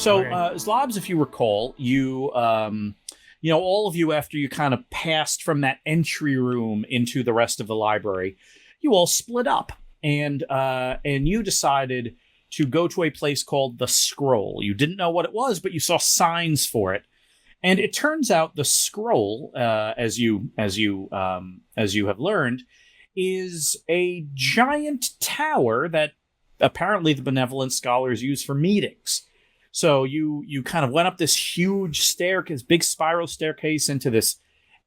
So, Zlobs, if you recall, you all of you, after you kind of passed from that entry room into the rest of the library, you all split up, and you decided to go to a place called the Scroll. You didn't know what it was, but you saw signs for it. And it turns out the Scroll, as you have learned, is a giant tower that apparently the Benevolent scholars use for meetings. So you kind of went up this huge staircase, big spiral staircase into this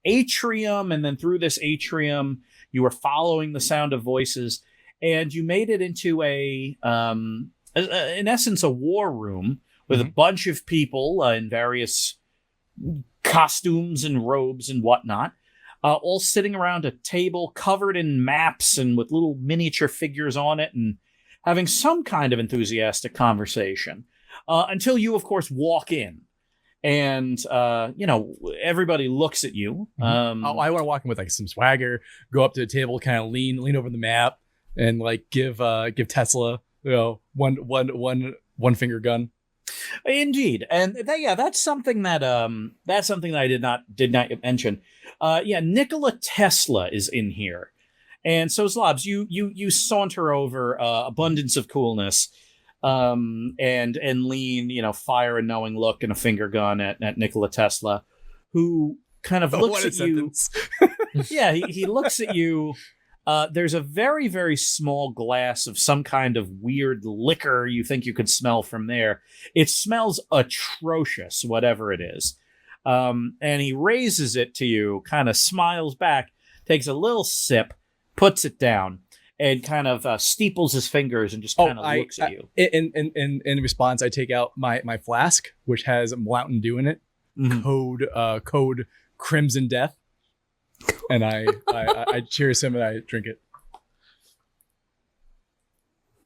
atrium, and then through this atrium, you were following the sound of voices, and you made it into in essence, a war room with a bunch of people in various costumes and robes and whatnot, all sitting around a table covered in maps and with little miniature figures on it and having some kind of enthusiastic conversation, until you, of course, walk in. And, everybody looks at you. I want to walk in with like some swagger, go up to the table, kind of lean over the map and like give Tesla, one finger gun. Indeed. And that's something that I did not mention. Nikola Tesla is in here. And so, Zlobs, you saunter over, abundance of coolness, and lean, fire a knowing look and a finger gun at Nikola Tesla, who kind of looks at you. Yeah, he looks at you. There's a very, very small glass of some kind of weird liquor you think you could smell from there. It smells atrocious, whatever it is. And he raises it to you, kind of smiles back, takes a little sip, puts it down, and kind of steeples his fingers and just kind of looks at you. In response, I take out my flask, which has Mountain Dew in it, code Crimson Death, and I cheers him and I drink it.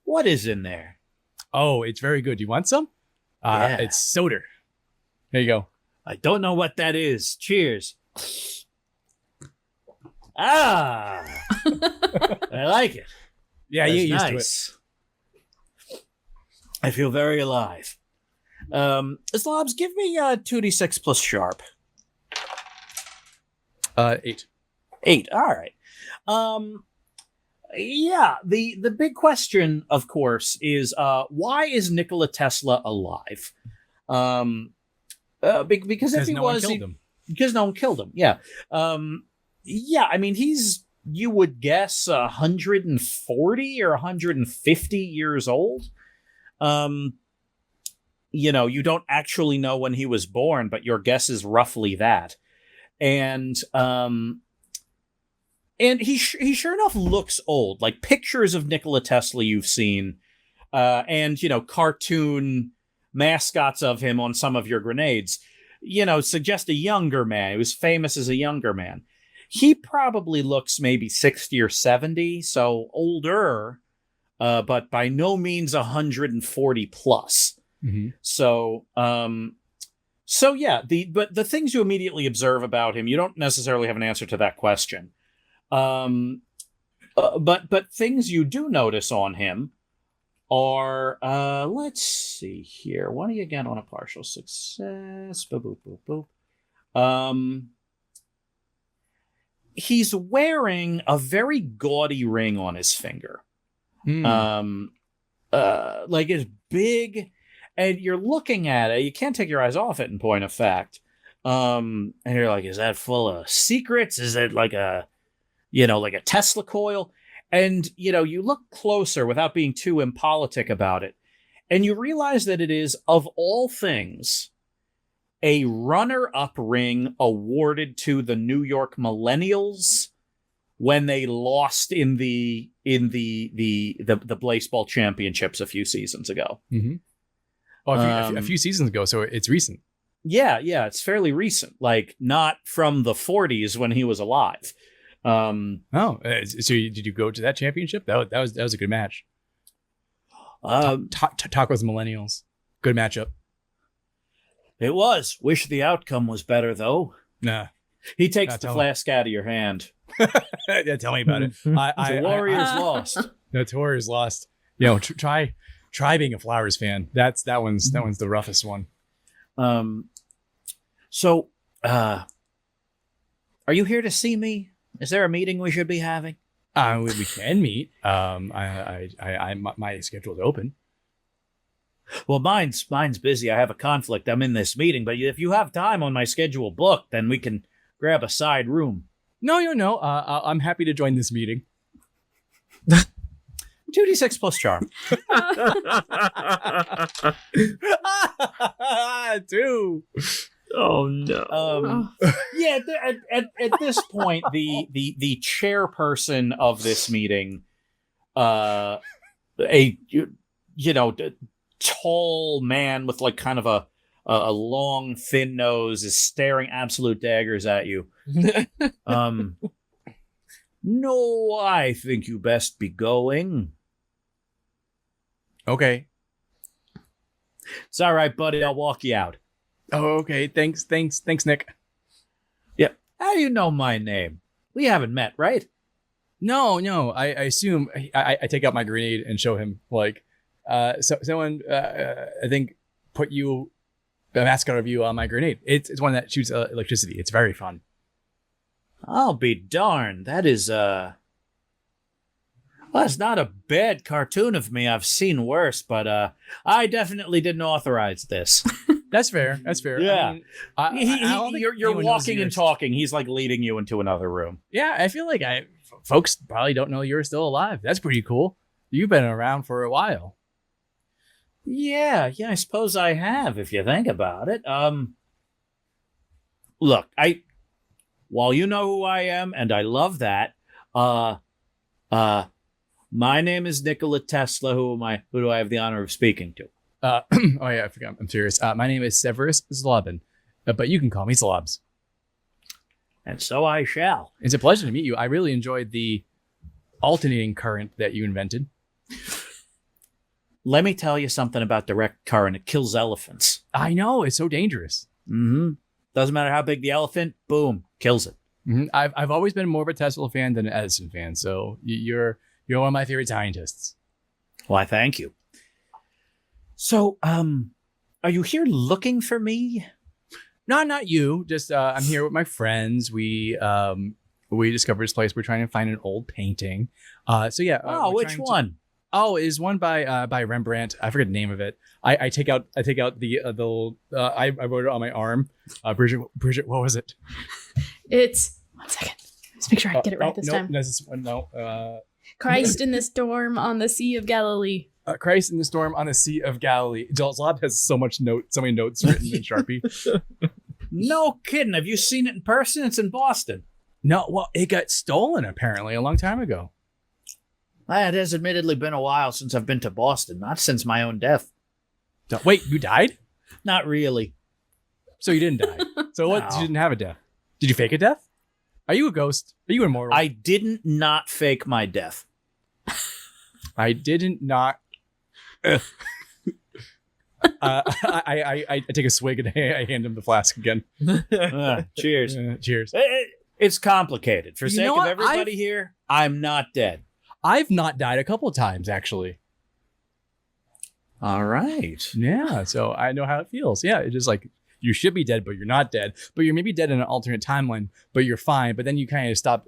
What is in there? Oh, it's very good. You want some? Yeah. It's soda. There you go. I don't know what that is. Cheers. I like it. Yeah, That's you get used nice. To it. I feel very alive. Zlobs, give me 2d6 plus sharp. 8. 8. All right. The big question, of course, is why is Nikola Tesla alive? Because if he was, because no one killed him. Yeah. I mean, he's, you would guess, 140 or 150 years old. You don't actually know when he was born, but your guess is roughly that. And he sure enough looks old. Like pictures of Nikola Tesla you've seen, and cartoon mascots of him on some of your grenades, suggest a younger man. He was famous as a younger man. He probably looks maybe 60 or 70, so older, but by no means 140 plus. Mm-hmm. So the things you immediately observe about him, you don't necessarily have an answer to that question. But things you do notice on him are, let's see here. What do you get on a partial success? Boop, boop, boop, boop. He's wearing a very gaudy ring on his finger. Like it's big, and you're looking at it. You can't take your eyes off it, in point of fact. And you're like, is that full of secrets? Is it like a Tesla coil? And, you look closer without being too impolitic about it, and you realize that it is, of all things, a runner-up ring awarded to the New York Millennials when they lost in the Blaseball championships a few seasons ago. Mm-hmm. Oh, a few seasons ago, so it's recent. Yeah, it's fairly recent. Like, not from the 40s when he was alive. So did you go to that championship? That was a good match. Tacos Millennials, good matchup. It was. Wish the outcome was better, though. Nah. He takes the flask out of your hand. Yeah, tell me about it. The Warriors lost. The Warriors lost. Try Try being a Flowers fan. That one's the roughest one. So, are you here to see me? Is there a meeting we should be having? We can meet. My schedule's open. Well, mine's busy. I have a conflict. I'm in this meeting, but if you have time on my schedule booked, then we can grab a side room. No. I'm happy to join this meeting. 2d6 plus charm. 2. Oh no. Yeah. At this point, the chairperson of this meeting, a tall man with like kind of a long thin nose is staring absolute daggers at you. No, I think you best be going. Okay. It's all right, buddy. I'll walk you out. Oh, okay. Thanks, Nick. Yep. How do you know my name? We haven't met, right? No. I assume I take out my grenade and show him like, so someone I think put a mascot of you on my grenade. It's one that shoots electricity. It's very fun. I'll be darned. That is well, it's not a bad cartoon of me. I've seen worse, but I definitely didn't authorize this. That's fair. Yeah. I mean, you're walking and talking. He's like leading you into another room. Yeah, I feel like folks probably don't know you're still alive. That's pretty cool. You've been around for a while. Yeah, I suppose I have, if you think about it. Look, while you know who I am, and I love that, my name is Nikola Tesla. Who do I have the honor of speaking to? Oh yeah, I forgot. I'm serious. My name is Severus Zlobin, but you can call me Zlobs. And so I shall. It's a pleasure to meet you. I really enjoyed the alternating current that you invented. Let me tell you something about direct current. It kills elephants. I know, it's so dangerous. Mm-hmm. Doesn't matter how big the elephant, boom, kills it. Mm-hmm. I've always been more of a Tesla fan than an Edison fan, so you're one of my favorite scientists. Why, thank you. So, are you here looking for me? No, not you. Just I'm here with my friends. We discovered this place. We're trying to find an old painting. So yeah. Which one? Oh, it is one by Rembrandt. I forget the name of it. I take out the little. I wrote it on my arm. Bridget, what was it? It's 1 second. Let's make sure I get it right this time. No. Christ in the storm on the Sea of Galilee. Christ in the storm on the Sea of Galilee. Zlob has so many notes written in Sharpie. No kidding. Have you seen it in person? It's in Boston. No, well, it got stolen apparently a long time ago. It has admittedly been a while since I've been to Boston. Not since my own death. Wait, you died? Not really. So you didn't die. So what? No. You didn't have a death. Did you fake a death? Are you a ghost? Are you immortal? I didn't not fake my death. I didn't not. I take a swig and I hand him the flask again. Cheers. Cheers. It's complicated. For You sake know of what? everybody here, I'm not dead. I've not died a couple of times, actually. All right. Yeah, so I know how it feels. Yeah, it's just like you should be dead, but you're not dead. But you're maybe dead in an alternate timeline, but you're fine. But then you kind of stop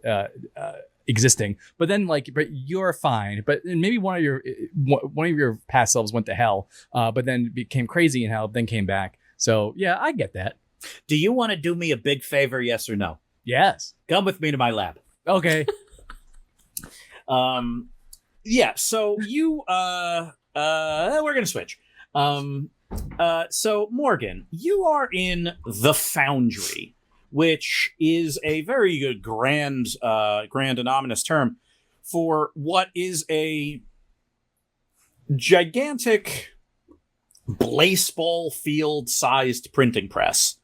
existing. But then, but you're fine. But maybe one of your past selves went to hell, but then became crazy in hell, then came back. So yeah, I get that. Do you want to do me a big favor? Yes or no? Yes. Come with me to my lab. Okay. Yeah. So you we're gonna switch. So Morgan, you are in the Foundry, which is a very good grand and ominous term for what is a gigantic Blaseball field-sized printing press,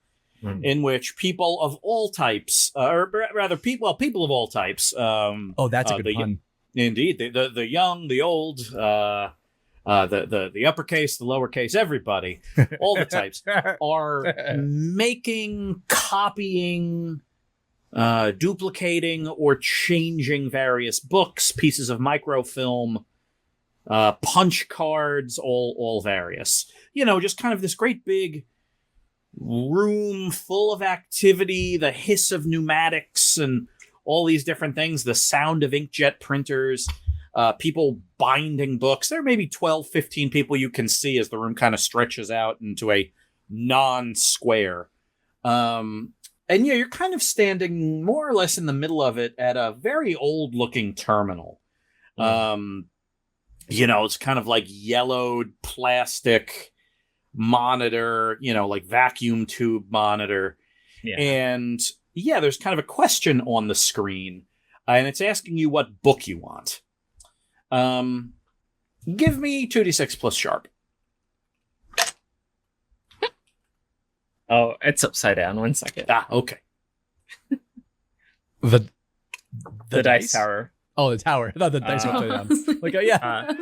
in which people of all types, or rather people of all types. That's a good pun. Indeed, the young, the old, the uppercase, the lowercase, everybody, all the types are making, copying, duplicating, or changing various books, pieces of microfilm, punch cards, all various. Just kind of this great big room full of activity, the hiss of pneumatics and all these different things, the sound of inkjet printers, people binding books. There are maybe 12, 15 people you can see as the room kind of stretches out into a non-square. And you're kind of standing more or less in the middle of it at a very old-looking terminal. It's kind of like yellowed plastic monitor, like vacuum tube monitor. Yeah. And there's kind of a question on the screen, and it's asking you what book you want. Give me 2d6 plus sharp. Oh, it's upside down. 1 second. Okay. The dice tower. Oh, the tower. I thought the dice were upside down. Like,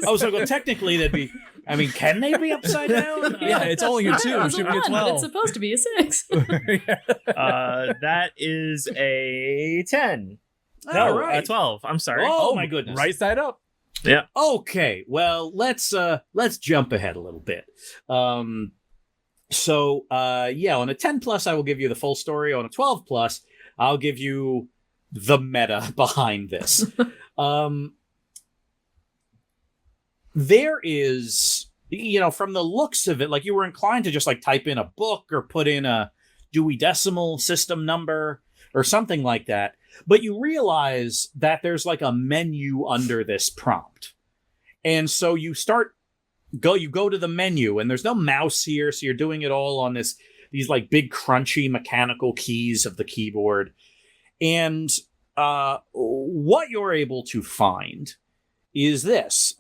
So technically that'd be. I mean, can they be upside down? Yeah, it's only a 2. It should be a 12. But it's supposed to be a 6. That is a 10. No, right. a 12. I'm sorry. Oh my goodness. Right side up. Yeah. Okay. Well, let's jump ahead a little bit. On a 10 plus, I will give you the full story. On a 12 plus, I'll give you the meta behind this. There is, from the looks of it, like you were inclined to just like type in a book or put in a Dewey Decimal System number or something like that. But you realize that there's like a menu under this prompt. And so you go to the menu and there's no mouse here. So you're doing it all on these like big crunchy mechanical keys of the keyboard. And what you're able to find is this.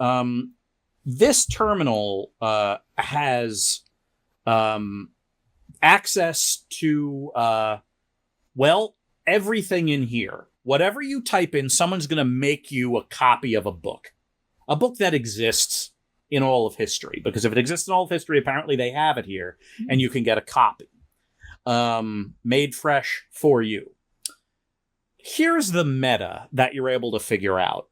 This terminal has access to, everything in here. Whatever you type in, someone's going to make you a copy of a book that exists in all of history. Because if it exists in all of history, apparently they have it here, and you can get a copy made fresh for you. Here's the meta that you're able to figure out.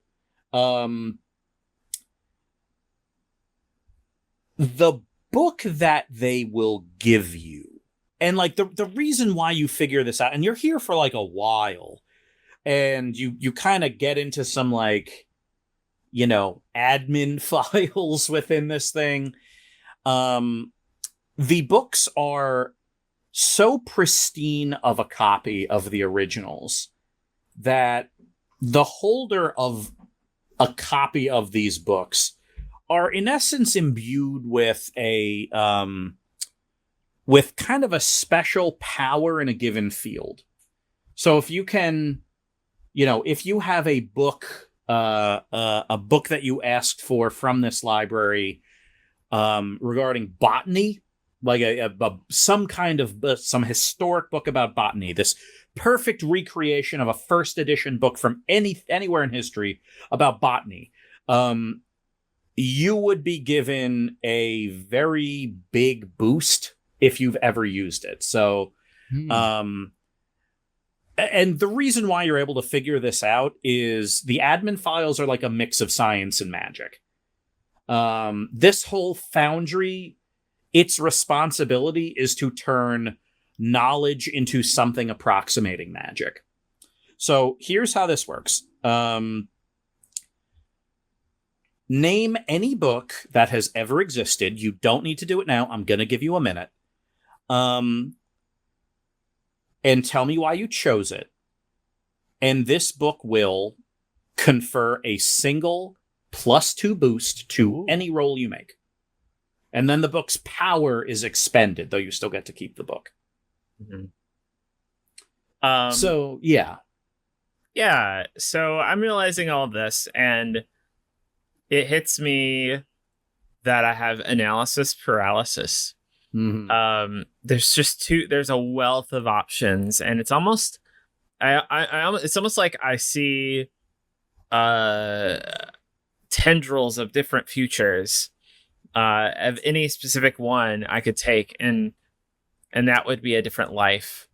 The book that they will give you, and like the reason why you figure this out, and you're here for like a while, and you kind of get into some like, admin files within this thing. The books are so pristine of a copy of the originals that the holder of a copy of these books are in essence imbued with with kind of a special power in a given field. So if you can, if you have a book that you asked for from this library regarding botany, like some historic book about botany, this perfect recreation of a first edition book from anywhere in history about botany, you would be given a very big boost if you've ever used it. So, and the reason why you're able to figure this out is the admin files are like a mix of science and magic. This whole foundry, its responsibility is to turn knowledge into something approximating magic. So here's how this works. Name any book that has ever existed. You don't need to do it now. I'm going to give you a minute. And tell me why you chose it. And this book will confer a single +2 boost to any roll you make. And then the book's power is expended, though you still get to keep the book. Mm-hmm. So, yeah. Yeah, so I'm realizing all of this, and it hits me that I have analysis paralysis. Mm-hmm. There's a wealth of options, and it's almost, it's almost like I see tendrils of different futures of any specific one I could take, and that would be a different life.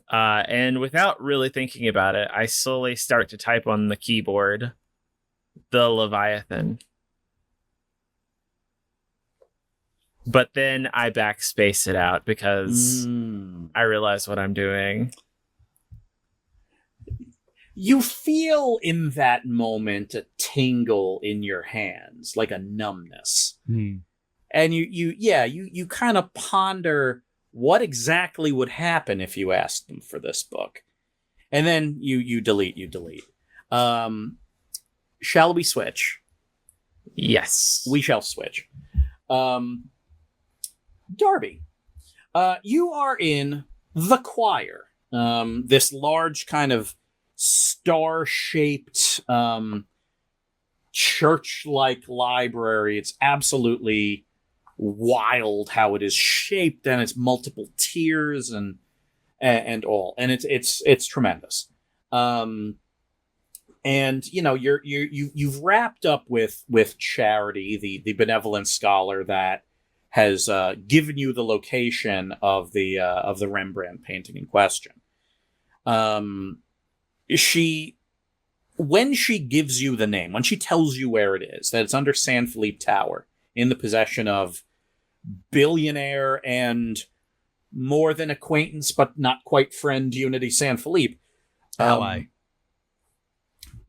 And without really thinking about it, I slowly start to type on the keyboard the Leviathan. but then I backspace it out because I realize what I'm doing. You feel in that moment a tingle in your hands, like a numbness. And you kind of ponder what exactly would happen if you asked them for this book. And then you delete. Shall we switch? Yes. We shall switch. Darby, you are in the choir. This large kind of star-shaped church-like library. It's absolutely wild how it is shaped, and it's multiple tiers and all, and it's tremendous. And you've wrapped up with Charity, the benevolent scholar that has given you the location of the Rembrandt painting in question. When she gives you the name, when she tells you where it is, that it's under San Felipe Tower, in the possession of billionaire and more than acquaintance but not quite friend Unity San Felipe. Ally.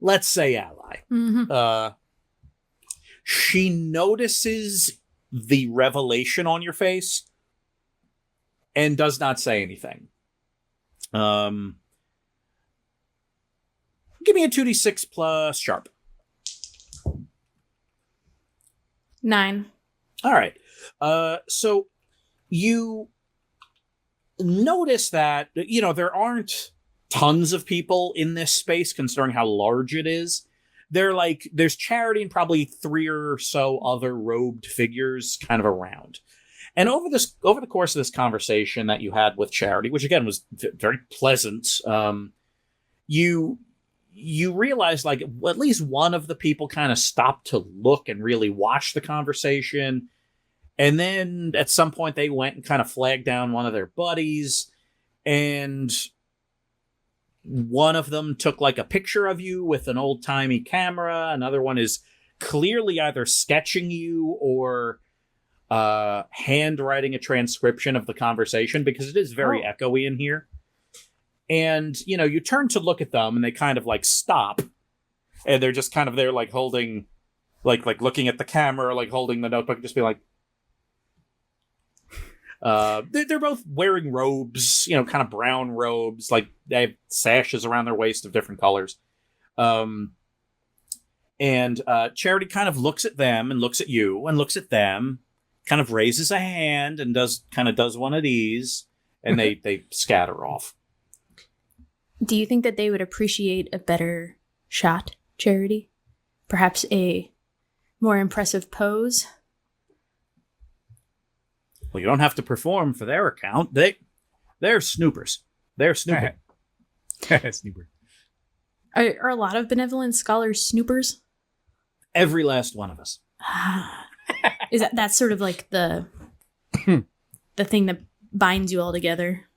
Let's say ally. Mm-hmm. She notices the revelation on your face and does not say anything. Give me a 2d6 plus sharp. 9. All right. So you notice that, there aren't tons of people in this space considering how large it is. There's Charity and probably 3 or so other robed figures kind of around. And over the course of this conversation that you had with Charity, which again was very pleasant, you realize at least one of the people kind of stopped to look and really watch the conversation. And then at some point they went and kind of flagged down one of their buddies, and one of them took a picture of you with an old-timey camera. Another one is clearly either sketching you or handwriting a transcription of the conversation, because it is very echoey in here. And, you turn to look at them and they kind of stop, and they're just kind of there holding, looking at the camera, holding the notebook, just be like, they're both wearing robes, kind of brown robes, they have sashes around their waist of different colors. And Charity kind of looks at them and looks at you and looks at them, kind of raises a hand and does one of these, and they scatter off. Do you think that they would appreciate a better shot, Charity? Perhaps a more impressive pose? Well, you don't have to perform for their account. They're snoopers. They're snooping. Snooper. Are a lot of benevolent scholars snoopers? Every last one of us. Is that's sort of the thing that binds you all together?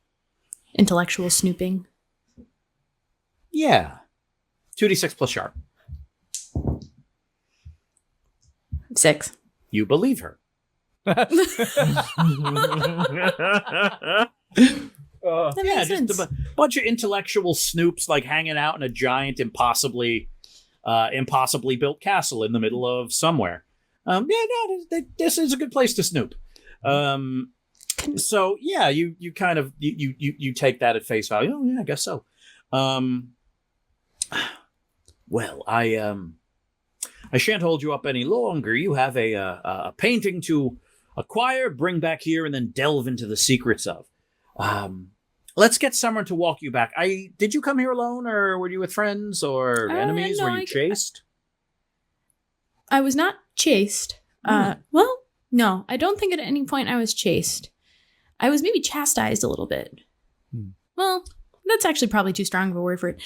Intellectual snooping? Yeah. 2d6 plus sharp. 6. You believe her. That makes sense. Just a bunch of intellectual snoops hanging out in a giant, impossibly built castle in the middle of somewhere. This is a good place to snoop. So yeah, you kind of you take that at face value. Oh yeah, I guess so. Well, I shan't hold you up any longer. You have a painting to acquire, bring back here, and then delve into the secrets of. Let's get someone to walk you back. Did you come here alone, or were you with friends or enemies? No, were you chased? I was not chased. Well, no, I don't think at any point I was chased. I was maybe chastised a little bit. Well, that's actually probably too strong of a word for it.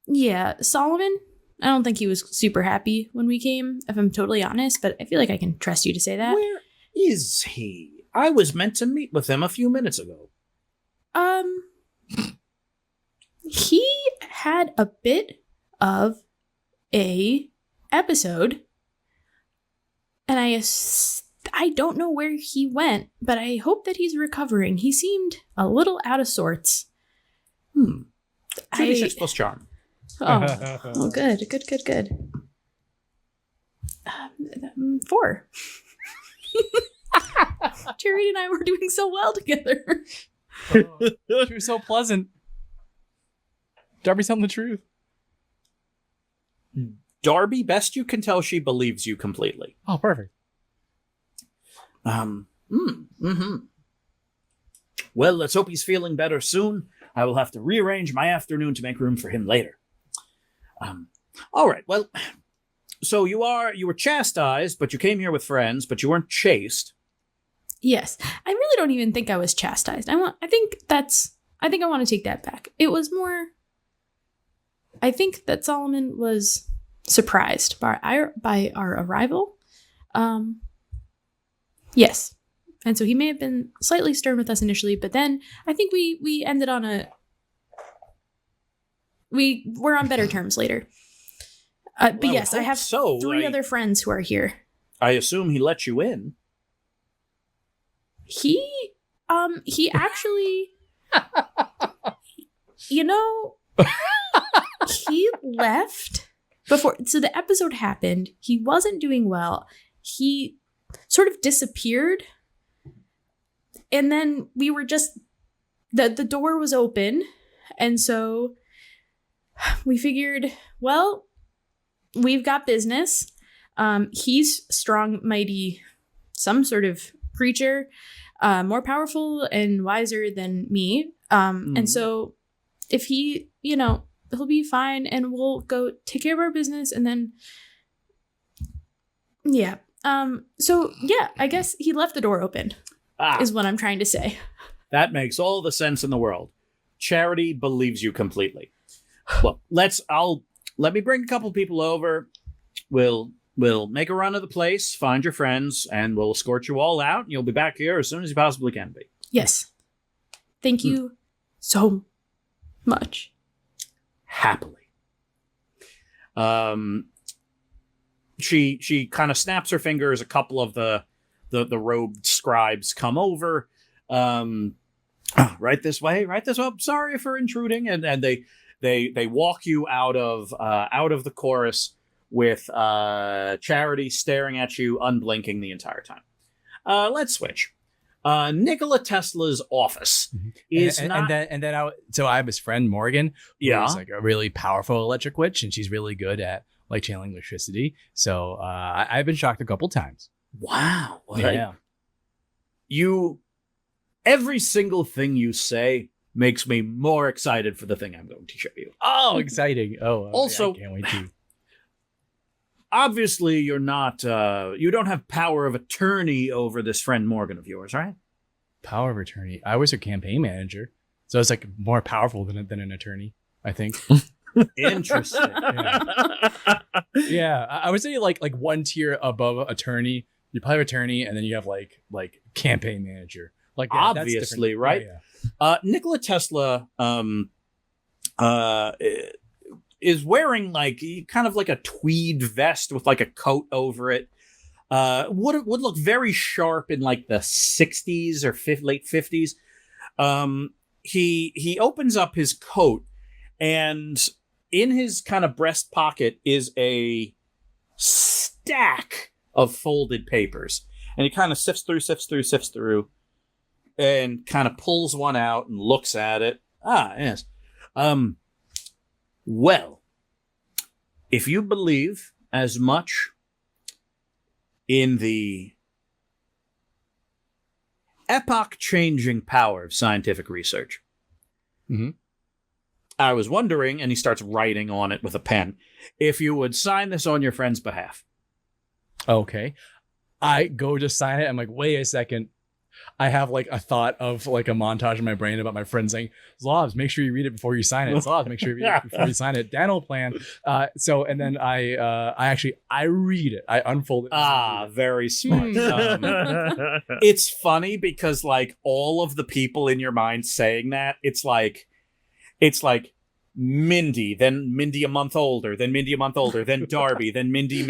Yeah, Solomon, I don't think he was super happy when we came, if I'm totally honest, but I feel like I can trust you to say that. Where is he? I was meant to meet with him a few minutes ago. He had a bit of a episode, And I don't know where he went, but I hope that he's recovering. He seemed a little out of sorts. 2d6 plus charm. Oh, good. 4. Charity and I were doing so well together. She was so pleasant. Darby's telling the truth. Darby, best you can tell, she believes you completely. Oh, perfect. Well, let's hope he's feeling better soon. I will have to rearrange my afternoon to make room for him later. All right, well, so you were chastised, but you came here with friends, but you weren't chased. Yes. I really don't even think I was chastised. I think I want to take that back. It was more, I think that Solomon was surprised by our arrival. Yes. And so he may have been slightly stern with us initially, but then I think we ended on we were on better terms later. But Well, yes, I have so. 3 other friends who are here. I assume he let you in. He actually, he left before. So the episode happened. He wasn't doing well. He sort of disappeared. And then we were just, the door was open. And so we figured, well, we've got business. He's strong, mighty, some sort of creature, more powerful and wiser than me. And so if he, he'll be fine and we'll go take care of our business. And then, yeah. So yeah, I guess he left the door open is what I'm trying to say. That makes all the sense in the world. Charity believes you completely. Well, let me bring a couple people over. We'll make a run of the place, find your friends, and we'll escort you all out, and you'll be back here as soon as you possibly can be. Yes. Thank you so much. Happily. She kind of snaps her fingers. A couple of the robed scribes come over. Right this way. I'm sorry for intruding. And they walk you out of the chorus with Charity staring at you, unblinking the entire time. Let's switch. Nikola Tesla's office is not. And then I have his friend Morgan. Who's like a really powerful electric witch, and she's really good at like channeling electricity. So I've been shocked a couple times. Wow. Yeah. Every single thing you say makes me more excited for the thing I'm going to show you. Oh, exciting! Also, I can't wait to. Obviously, you're not. You don't have power of attorney over this friend Morgan of yours, right? Power of attorney. I was her campaign manager, so it's like more powerful than an attorney. I think. Interesting. Yeah, I would say like 1 tier above attorney. You probably have attorney, and then you have like campaign manager. Like obviously, right? Yeah. Nikola Tesla is wearing like kind of like a tweed vest with like a coat over it. Would look very sharp in like the 60s or late 50s. He opens up his coat, and in his kind of breast pocket is a stack of folded papers. And he kind of sifts through, and kind of pulls one out and looks at it. Yes. Well, if you believe as much in the epoch-changing power of scientific research, I was wondering, and he starts writing on it with a pen, if you would sign this on your friend's behalf. Okay. I go to sign it. I'm like, wait a second. I have like a thought of like a montage in my brain about my friend saying, Zlobs, make sure you read it before you sign it. Zlobs, make sure you read it before you sign it. Dan will plan. And then I read it. I unfold it. Very smart. It's funny because like all of the people in your mind saying that, it's like Mindy, then Mindy a month older, then Mindy a month older, then Darby, then Mindy,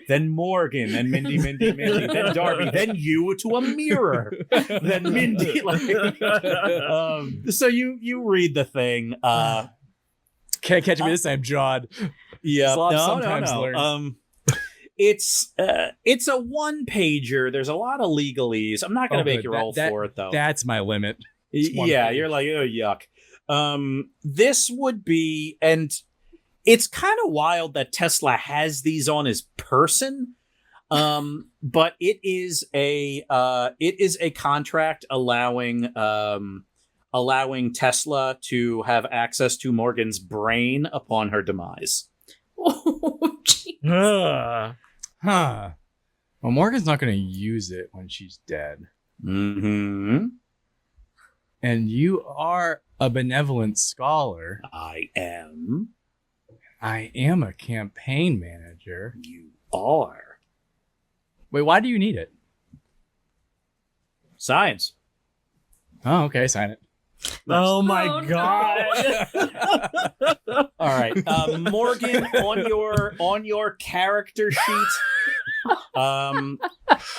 then Morgan, then Mindy, then Darby, then you to a mirror, then Mindy. So you read the thing. Can't catch me this time, John. Yeah, Zlobs sometimes learn. It's a one pager. There's a lot of legalese. I'm not going to make you roll for it though. That's my limit. Yeah, you're like, oh yuck. This would be, and it's kind of wild that Tesla has these on his person. But it is a contract allowing Tesla to have access to Morgan's brain upon her demise. Oh, geez. Huh. Well, Morgan's not going to use it when she's dead. Mm-hmm. And you are a benevolent scholar. I am. I am a campaign manager. You are. Wait, why do you need it? Science. Oh, okay, sign it. Oh my Oh, god. All right, Morgan, on your character sheet,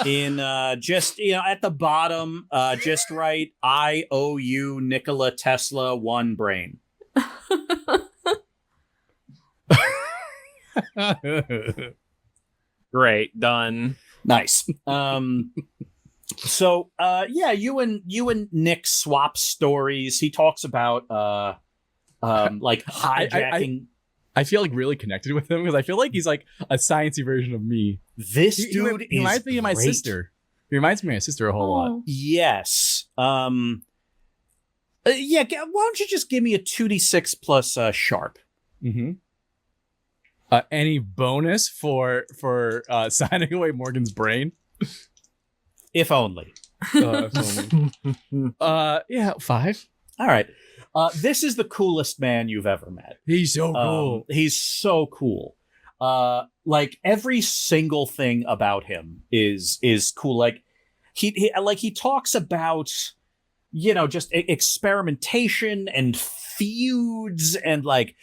in just at the bottom, just write I owe you Nikola Tesla 1 brain. Great, done. Nice. So you and Nick swap stories. He talks about like hijacking. I feel like really connected with him because I feel like he's like a sciencey version of me. This dude he reminds me of my sister. He reminds me of my sister a whole lot. Yes. Why don't you just give me a 2d6 plus sharp? Mm-hmm. Any bonus for signing away Morgan's brain? If only. Yeah, 5. All right. This is the coolest man you've ever met. He's so cool. He's so cool. Like every single thing about him is cool. Like he talks about, just experimentation and feuds and like,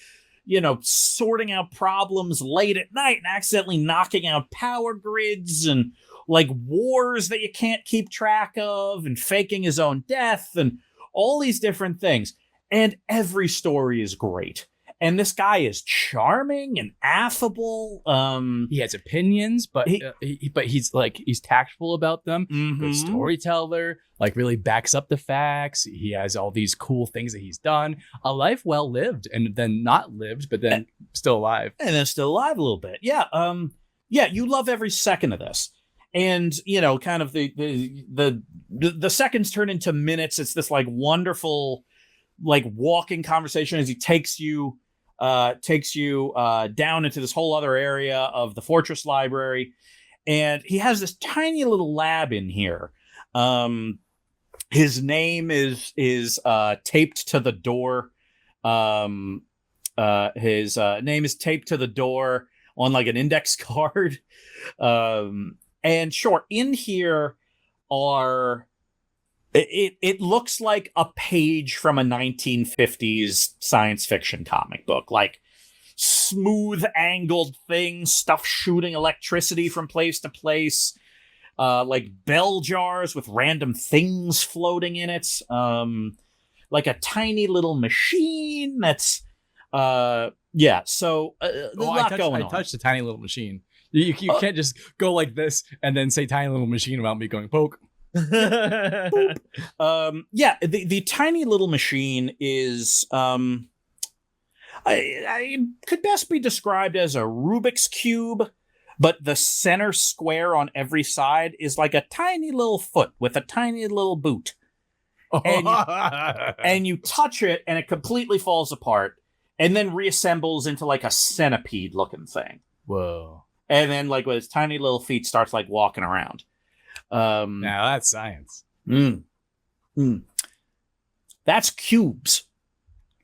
sorting out problems late at night and accidentally knocking out power grids and like wars that you can't keep track of and faking his own death and all these different things. And every story is great. And this guy is charming and affable. He has opinions, but he's tactful about them. Mm-hmm. Good storyteller, like really backs up the facts. He has all these cool things that he's done. A life well lived, and then not lived, but then still alive. And then still alive a little bit. Yeah. You love every second of this. And kind of the seconds turn into minutes. It's this like wonderful like walking conversation as he takes you down into this whole other area of the Fortress Library. And he has this tiny little lab in here. His name is taped to the door. His name is taped to the door on like an index card. And sure, in here are it looks like a page from a 1950s science fiction comic book, like smooth angled things, stuff shooting electricity from place to place, like bell jars with random things floating in it, like a tiny little machine that's so there's a lot going on. I touched a tiny little machine. You can't just go like this and then say tiny little machine without me going poke. The tiny little machine is I could best be described as a Rubik's Cube, but the center square on every side is like a tiny little foot with a tiny little boot. And you touch it and it completely falls apart and then reassembles into like a centipede looking thing. Whoa. And then like with his tiny little feet starts like walking around. Now that's science. That's Cubes.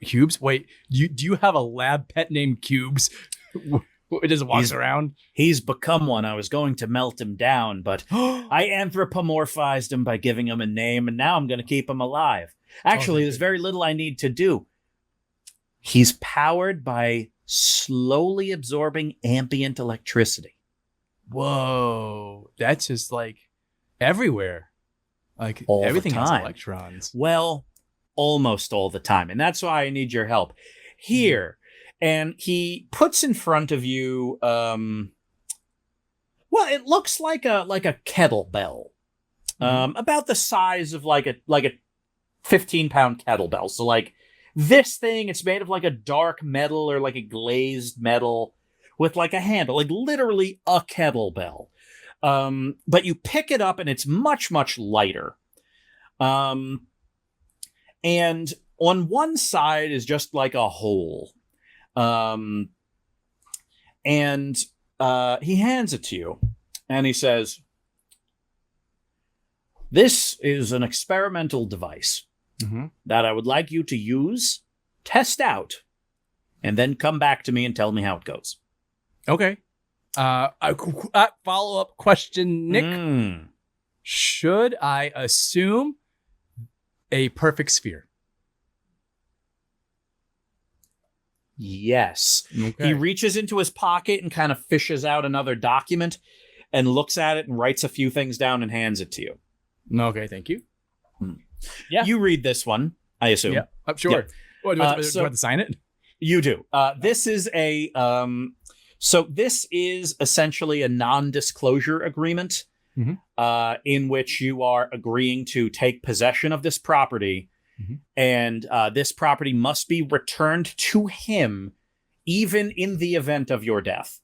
Cubes? Wait, do you have a lab pet named Cubes? It just walks around? He's become one. I was going to melt him down, but I anthropomorphized him by giving him a name, and now I'm going to keep him alive. Actually, there's very little I need to do. He's powered by slowly absorbing ambient electricity. Whoa. That's just like everywhere. Like All the everything has time. electrons. Well, almost all the time. And that's why I need your help. Here. And he puts in front of you, well, it looks like a kettlebell. About the size of like a 15-pound kettlebell. So like this thing, it's made of like a dark metal or like a glazed metal with like a handle, like literally a kettlebell. But you pick it up and it's much, much lighter. And on one side is just like a hole. And he hands it to you and he says, "This is an experimental device that I would like you to use, test out, and then come back to me and tell me how it goes." Okay. Follow-up question, Nick. Should I assume a perfect sphere? Yes. Okay. He reaches into his pocket and kind of fishes out another document and looks at it and writes a few things down and hands it to you. Okay, thank you. Yeah. You read this one, I assume. Yeah, sure. Yeah. What, do I have to sign it? You do. This is a so this is essentially a non-disclosure agreement in which you are agreeing to take possession of this property, and this property must be returned to him even in the event of your death.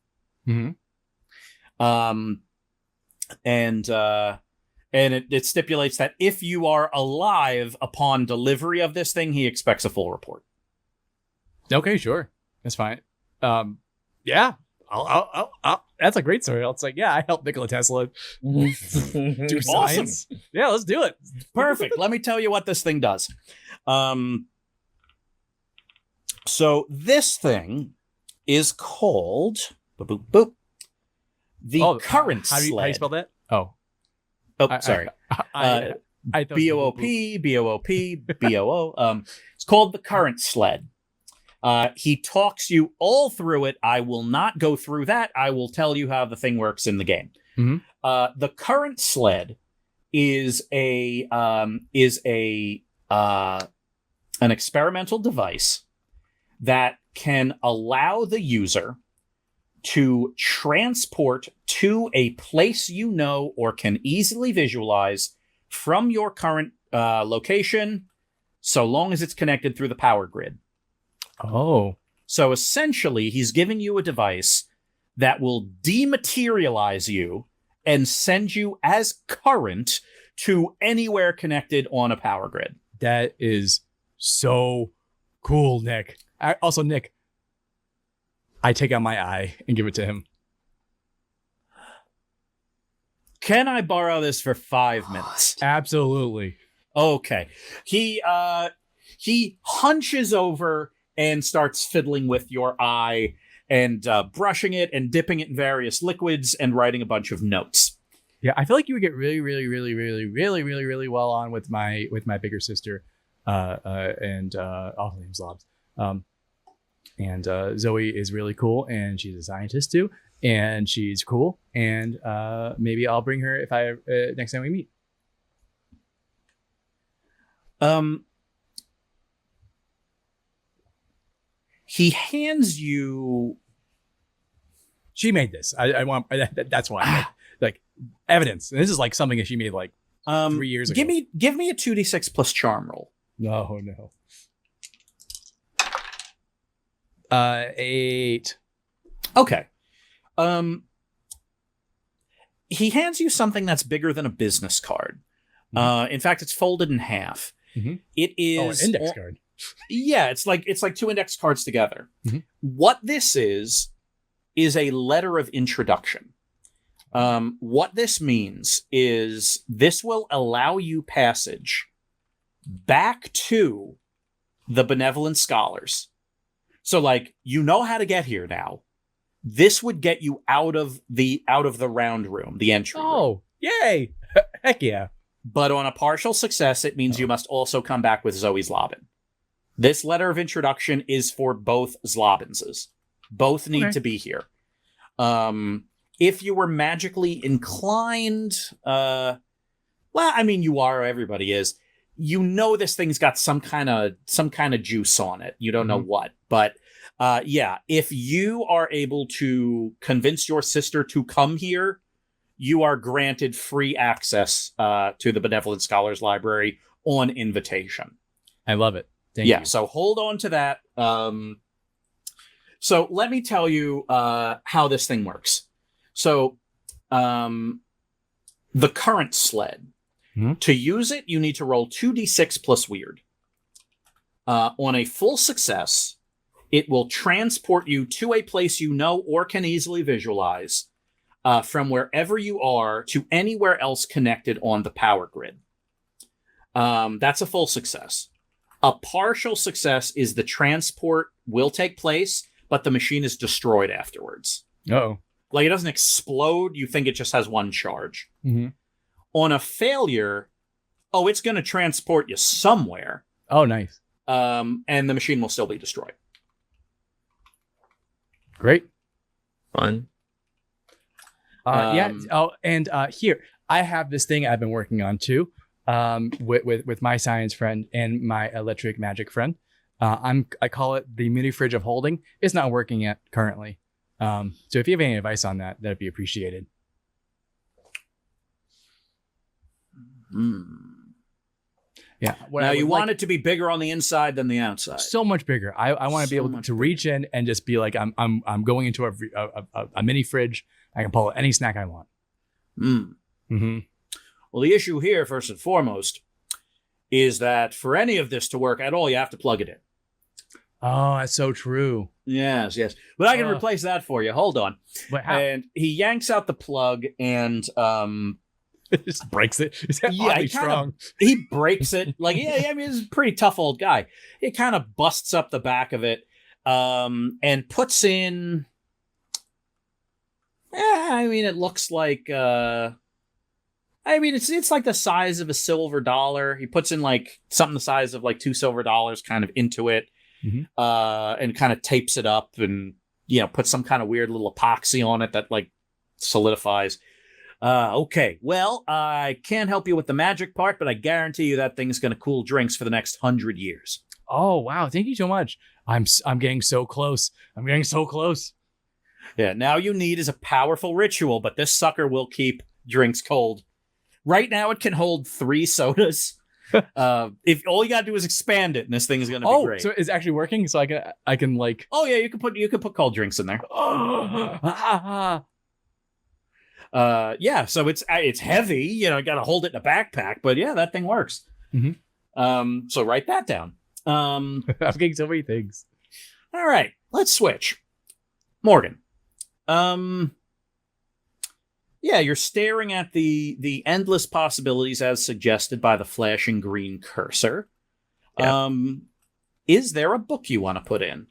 And it stipulates that if you are alive upon delivery of this thing, he expects a full report. Okay, sure. That's fine. Yeah. I'll that's a great story. It's like, yeah, I helped Nikola Tesla do science. Yeah, let's do it. Perfect. Let me tell you what this thing does. So this thing is called the current how do you sled. spell that? Oh, sorry. I BOOP, BOOP, BOO. It's called the current sled. He talks you all through it. I will not go through that. I will tell you how the thing works in the game. The current sled is an experimental device that can allow the user to transport to a place you know or can easily visualize from your current location, so long as it's connected through the power grid. Oh. So essentially, he's giving you a device that will dematerialize you and send you as current to anywhere connected on a power grid. That is so cool, Nick. Also, Nick, I take out my eye and give it to him. Can I borrow this for 5 minutes? Absolutely. Okay. He hunches over and starts fiddling with your eye and brushing it and dipping it in various liquids and writing a bunch of notes. Yeah, I feel like you would get really, really, really, really, really, really, really well on with my bigger sister, and also named Zlobs. And Zoe is really cool, and she's a scientist too, and she's cool. And maybe I'll bring her if I next time we meet. He hands you. She made this. I want. That's why. Like evidence. And this is like something that she made like 3 years ago. Give me a 2d6 plus charm roll. No. 8. Okay. He hands you something that's bigger than a business card. In fact, it's folded in half. It is an index card. Yeah, it's like 2 index cards together. What this is a letter of introduction. What this means is this will allow you passage back to the Benevolent Scholars. So, like, you know how to get here now. This would get you out of the round room, the entry room. Oh, yay! Heck yeah! But on a partial success, it means you must also come back with Zoe's Lobbin. This letter of introduction is for both Zlobinses. Both need to be here. If you were magically inclined, well, I mean, you are. Everybody is. You know, this thing's got some kind of juice on it. You don't know what, but yeah. If you are able to convince your sister to come here, you are granted free access to the Benevolent Scholars Library on invitation. I love it. Thank you. So hold on to that. So let me tell you how this thing works. So the current sled, to use it, you need to roll 2d6 plus weird. On a full success, it will transport you to a place you know or can easily visualize from wherever you are to anywhere else connected on the power grid. That's a full success. A partial success is the transport will take place, but the machine is destroyed afterwards. Uh-oh. Like, it doesn't explode. You think it just has one charge. Mm-hmm. On a failure, it's going to transport you somewhere. Oh, nice. And the machine will still be destroyed. Great. Fun. Yeah. Oh, and here, I have this thing I've been working on too. With my science friend and my electric magic friend. I call it the mini fridge of holding. It's not working yet currently. So if you have any advice on that, that'd be appreciated. Yeah. Now you want it to be bigger on the inside than the outside. So much bigger. I want to be able to reach in and just be like, I'm going into a mini fridge. I can pull out any snack I want. Mm-hmm. Well, the issue here, first and foremost, is that for any of this to work at all, you have to plug it in. Oh, that's so true. Yes. But I can replace that for you. Hold on. But how? And he yanks out the plug and just breaks it. Yeah, he breaks it. Like, yeah, I mean, he's a pretty tough old guy. He kind of busts up the back of it and puts in. I mean, it looks like. I mean, it's like the size of a silver dollar. He puts in like something the size of like $2 silver kind of into it, and kind of tapes it up, and puts some kind of weird little epoxy on it that like solidifies. Okay, well, I can't help you with the magic part, but I guarantee you that thing's going to cool drinks for the next 100 years. Oh wow! Thank you so much. I'm getting so close. I'm getting so close. Yeah. Now you need is a powerful ritual, but this sucker will keep drinks cold. Right now, it can hold 3 sodas. If all you gotta do is expand it, and this thing is gonna be great. So it's actually working. So I can like. Oh yeah, you can put cold drinks in there. Yeah. So it's heavy. You gotta hold it in a backpack, but yeah, that thing works. Mm-hmm. So write that down. I'm getting so many things. All right, let's switch. Morgan. Yeah, you're staring at the endless possibilities as suggested by the flashing green cursor. Yeah. Is there a book you want to put in?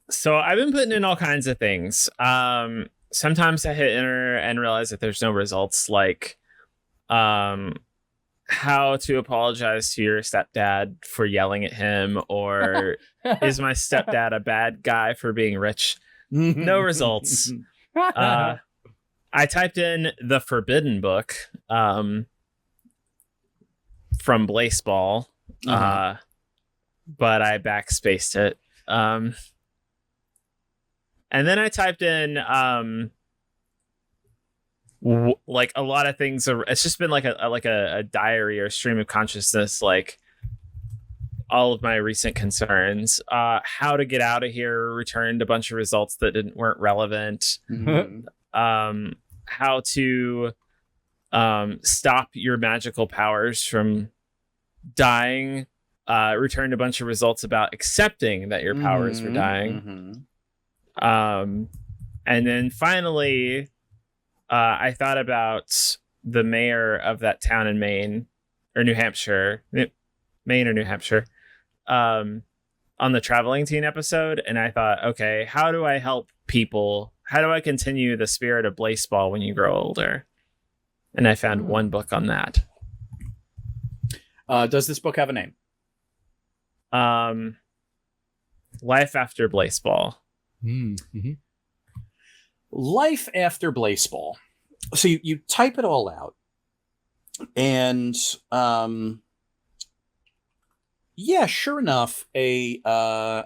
So I've been putting in all kinds of things. Sometimes I hit enter and realize that there's no results, like how to apologize to your stepdad for yelling at him, or is my stepdad a bad guy for being rich? No results. I typed in the Forbidden Book from Blaseball, but I backspaced it. And then I typed in like a lot of things. It's just been like a diary or stream of consciousness, like all of my recent concerns. How to get out of here, returned a bunch of results that weren't relevant. How to stop your magical powers from dying, returned a bunch of results about accepting that your powers were dying. And then finally, I thought about the mayor of that town in Maine or New Hampshire, Maine or New Hampshire, on the traveling teen episode. And I thought, okay, how do I help people? How do I continue the spirit of Blaseball when you grow older? And I found one book on that. Does this book have a name? Life After Blaseball. Mm-hmm. Life After Blaseball. So you type it all out, and yeah, sure enough, a kind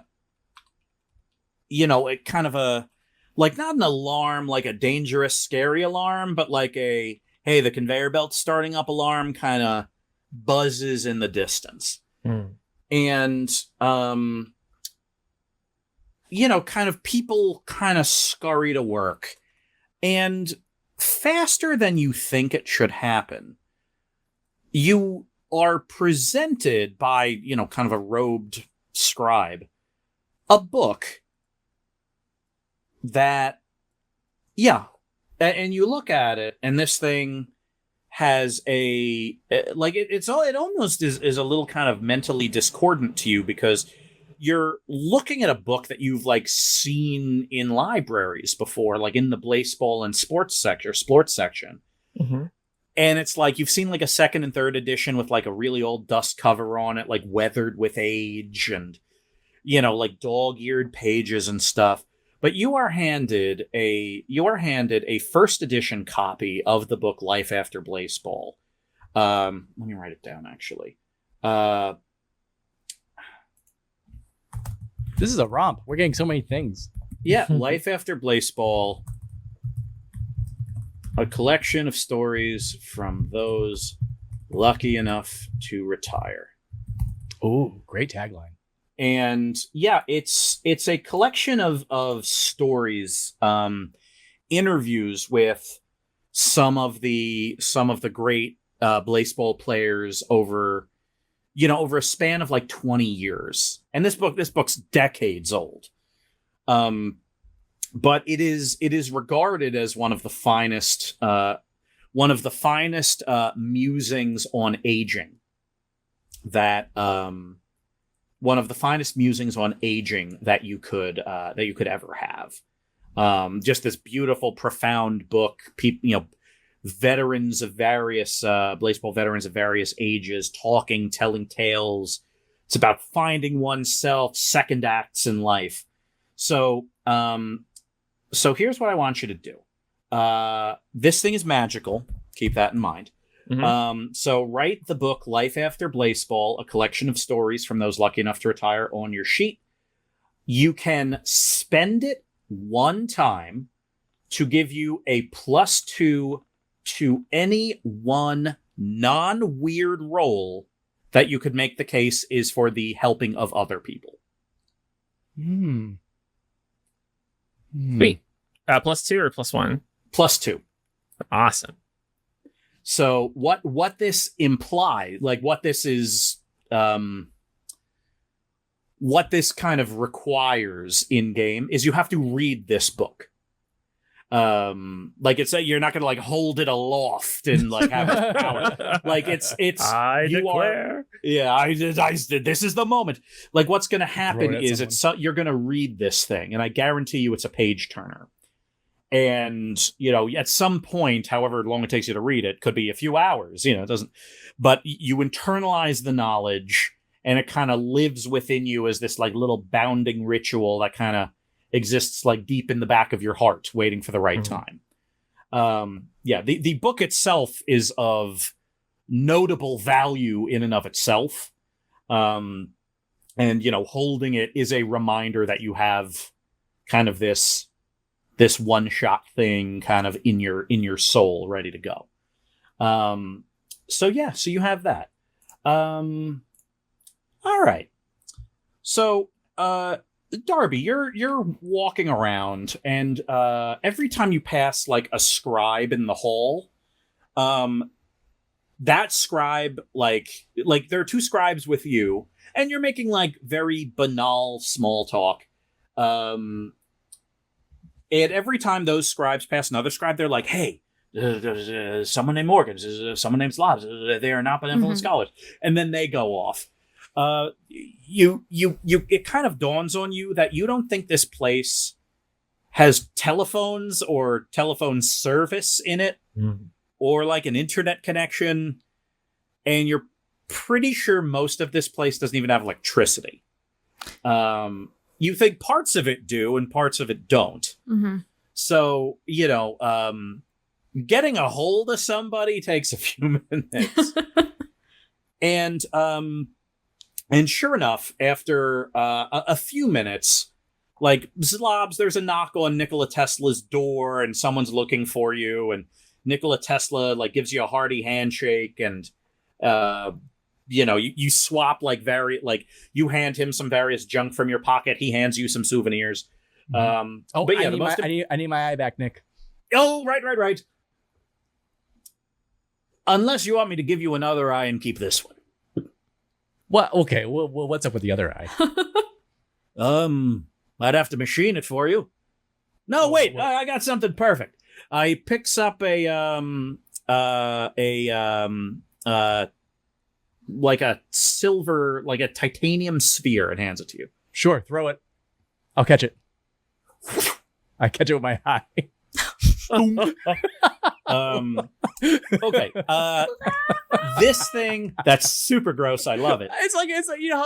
of a, like, not an alarm, like a dangerous, scary alarm, but like a, hey, the conveyor belt's starting up alarm kind of buzzes in the distance. And, kind of people kind of scurry to work. And faster than you think it should happen, you are presented by, kind of a robed scribe, a book that, and you look at it, and this thing has it almost is a little kind of mentally discordant to you, because you're looking at a book that you've like seen in libraries before, like in the Blaseball and sports section. Mm-hmm. And it's like you've seen like a second and third edition with like a really old dust cover on it, like weathered with age, and like dog-eared pages and stuff. But you are handed a first edition copy of the book Life After Blaseball. Let me write it down, actually. This is a romp. We're getting so many things. Yeah, Life After Blaseball. A collection of stories from those lucky enough to retire. Oh, great tagline. And yeah, it's a collection of stories, interviews with some of the great Blaseball players over a span of like 20 years. And this book's decades old. But it is regarded as one of the finest musings on aging that you could ever have. Just this beautiful, profound book. Veterans of various Blaseball veterans of various ages telling tales. It's about finding oneself, second acts in life. So here's what I want you to do. This thing is magical. Keep that in mind. Mm-hmm. So write the book Life After Blaseball, a collection of stories from those lucky enough to retire, on your sheet. You can spend it one time to give you a +2 to any one non-weird roll that you could make the case is for the helping of other people. Wait, +2 or +1? +2. Awesome. So what this implies, like what this is, what this kind of requires in game is you have to read this book. Like it's you're not gonna like hold it aloft and like have its power. Like it's I you declare. This is the moment. Like what's gonna happen is you're gonna read this thing, and I guarantee you it's a page turner. And at some point, however long it takes you to read it, could be a few hours. It doesn't. But you internalize the knowledge, and it kind of lives within you as this like little bounding ritual that kind of exists like deep in the back of your heart, waiting for the right time. The book itself is of notable value in and of itself. And holding it is a reminder that you have kind of this one-shot thing kind of in your soul ready to go. So you have that. All right. So Darby, you're walking around, and every time you pass like a scribe in the hall, that scribe like there are two scribes with you, and you're making like very banal small talk. And every time those scribes pass another scribe, they're like, "Hey, someone named Morgan, someone named Zlobs, they are not benevolent scholars," and then they go off. It kind of dawns on you that you don't think this place has telephones or telephone service in it, or like an internet connection, and you're pretty sure most of this place doesn't even have electricity. you think parts of it do and parts of it don't. Mm-hmm. So, getting a hold of somebody takes a few minutes. And sure enough, after a few minutes, like Zlobs, there's a knock on Nikola Tesla's door and someone's looking for you, and Nikola Tesla like gives you a hearty handshake, and you swap you hand him some various junk from your pocket, he hands you some souvenirs. But yeah, I need my eye back, Nick. Oh, right. Unless you want me to give you another eye and keep this one. What? Okay. Well, what's up with the other eye? I'd have to machine it for you. No, wait. I got something perfect. He picks up like a silver, like a titanium sphere, and hands it to you. Sure, throw it. I'll catch it. I catch it with my eye. Okay. This thing that's super gross. I love it. It's like how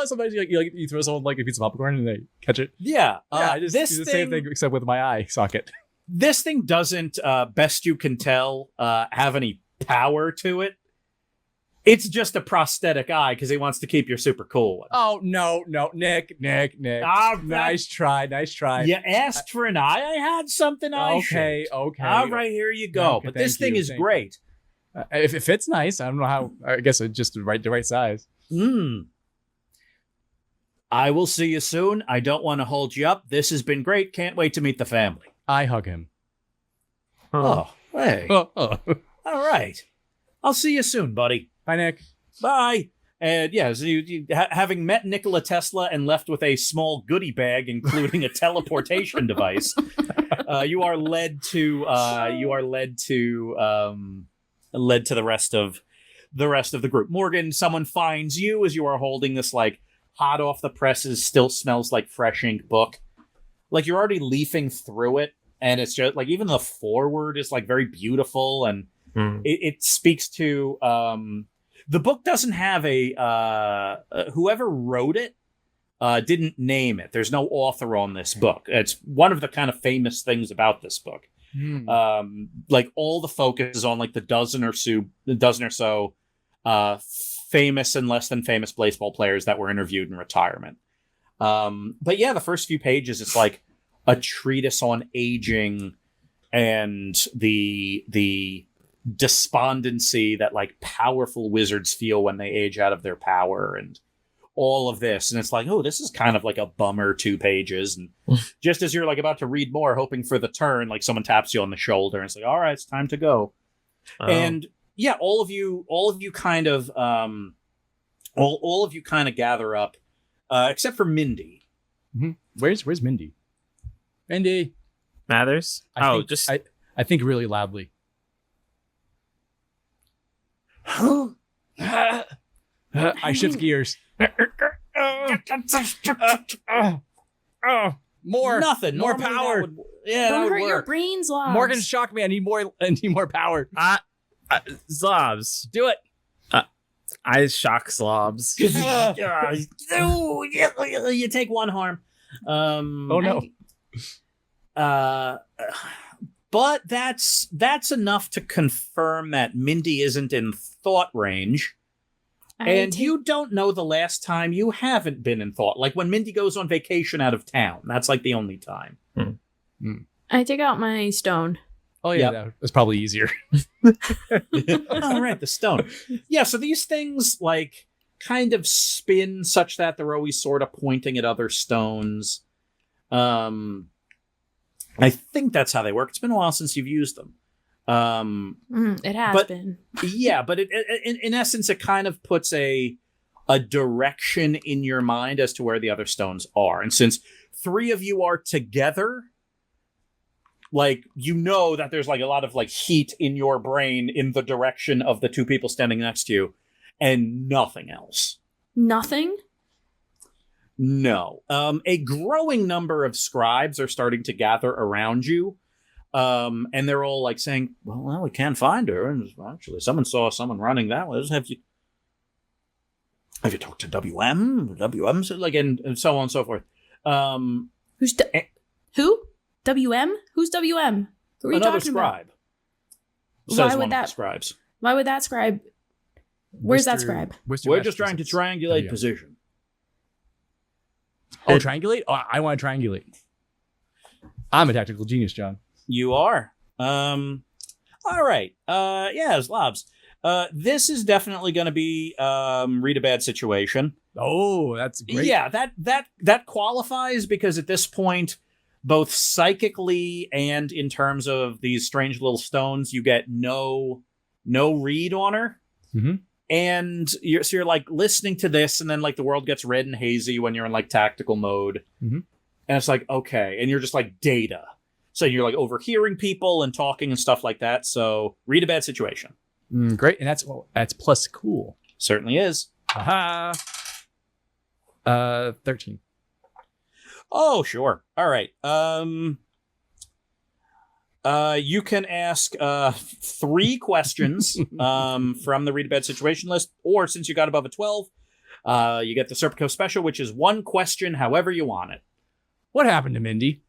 sometimes you throw someone like a piece of popcorn and they catch it. Yeah. I just do the same thing except with my eye socket. This thing doesn't, best you can tell, have any power to it. It's just a prosthetic eye because he wants to keep your super cool one. Oh, no, Nick. Nice try. You asked for an eye. I had something I Okay. All right, here you go. Okay, but this thing is great. If it fits nice, I don't know how. I guess it's just the right size. I will see you soon. I don't want to hold you up. This has been great. Can't wait to meet the family. I hug him. Oh, hey. Oh. All right. I'll see you soon, buddy. Bye, Nick. Bye. And yeah, so you having met Nikola Tesla and left with a small goodie bag, including a teleportation device, you are led to the rest of the group. Morgan, someone finds you as you are holding this like hot off the presses, still smells like fresh ink book. Like you're already leafing through it, and it's just like even the foreword is like very beautiful, and it speaks to the book doesn't have a whoever wrote it didn't name it. There's no author on this book. It's one of the kind of famous things about this book. Like all the focus is on like the dozen or so famous and less than famous baseball players that were interviewed in retirement. But yeah, the first few pages, it's like a treatise on aging and the despondency that like powerful wizards feel when they age out of their power and all of this. And it's like, oh, this is kind of like a bummer 2 pages. And just as you're like about to read more, hoping for the turn, like someone taps you on the shoulder and it's like, all right, it's time to go. And yeah, all of you kind of all of you kind of gather up, except for Mindy. Where's Mindy? Mindy Mathers. I think really loudly. I shift gears. More nothing. More Normally power. Don't hurt your brains, Zlobs. Morgan shocked me. I need more power. Zlobs. Do it. I shock Zlobs. You take 1 harm. Oh no. But that's enough to confirm that Mindy isn't in thought range. You don't know the last time you haven't been in thought. Like when Mindy goes on vacation out of town. That's like the only time. I take out my stone. Oh yeah, that was probably easier. All right, the stone. Yeah, so these things like kind of spin such that they're always sort of pointing at other stones. I think that's how they work. It's been a while since you've used them. It has been. Yeah, but in essence, it kind of puts a direction in your mind as to where the other stones are. And since 3 of you are together, like, you know that there's like a lot of like heat in your brain in the direction of the 2 people standing next to you and nothing else. Nothing? No. A growing number of scribes are starting to gather around you. And they're all like saying, well, we can't find her. And actually, someone saw someone running that way. Have you talked to WM? WM's like, and so on and so forth. Who's who? WM? Who's WM? Who are you Another talking scribe. Why Says would one of the that- scribes. about? Why would that scribe? Where's that scribe? We're just trying to triangulate position. Oh, triangulate? Oh, I want to triangulate. I'm a tactical genius, John. You are. All right. Yeah, Zlobs. This is definitely going to be read a bad situation. Oh, that's great. Yeah, that qualifies because at this point, both psychically and in terms of these strange little stones, you get no read on her. Mhm. And you're like listening to this, and then like the world gets red and hazy when you're in like tactical mode. Mhm. And it's like, okay, and you're just like data. So you're like overhearing people and talking and stuff like that. So read a bad situation. Great. And that's plus cool. Certainly is. Aha. 13. Oh, sure. All right. You can ask 3 questions from the read a bad situation list, or since you got above a 12, you get the Serpico special, which is 1 question, however you want it. What happened to Mindy?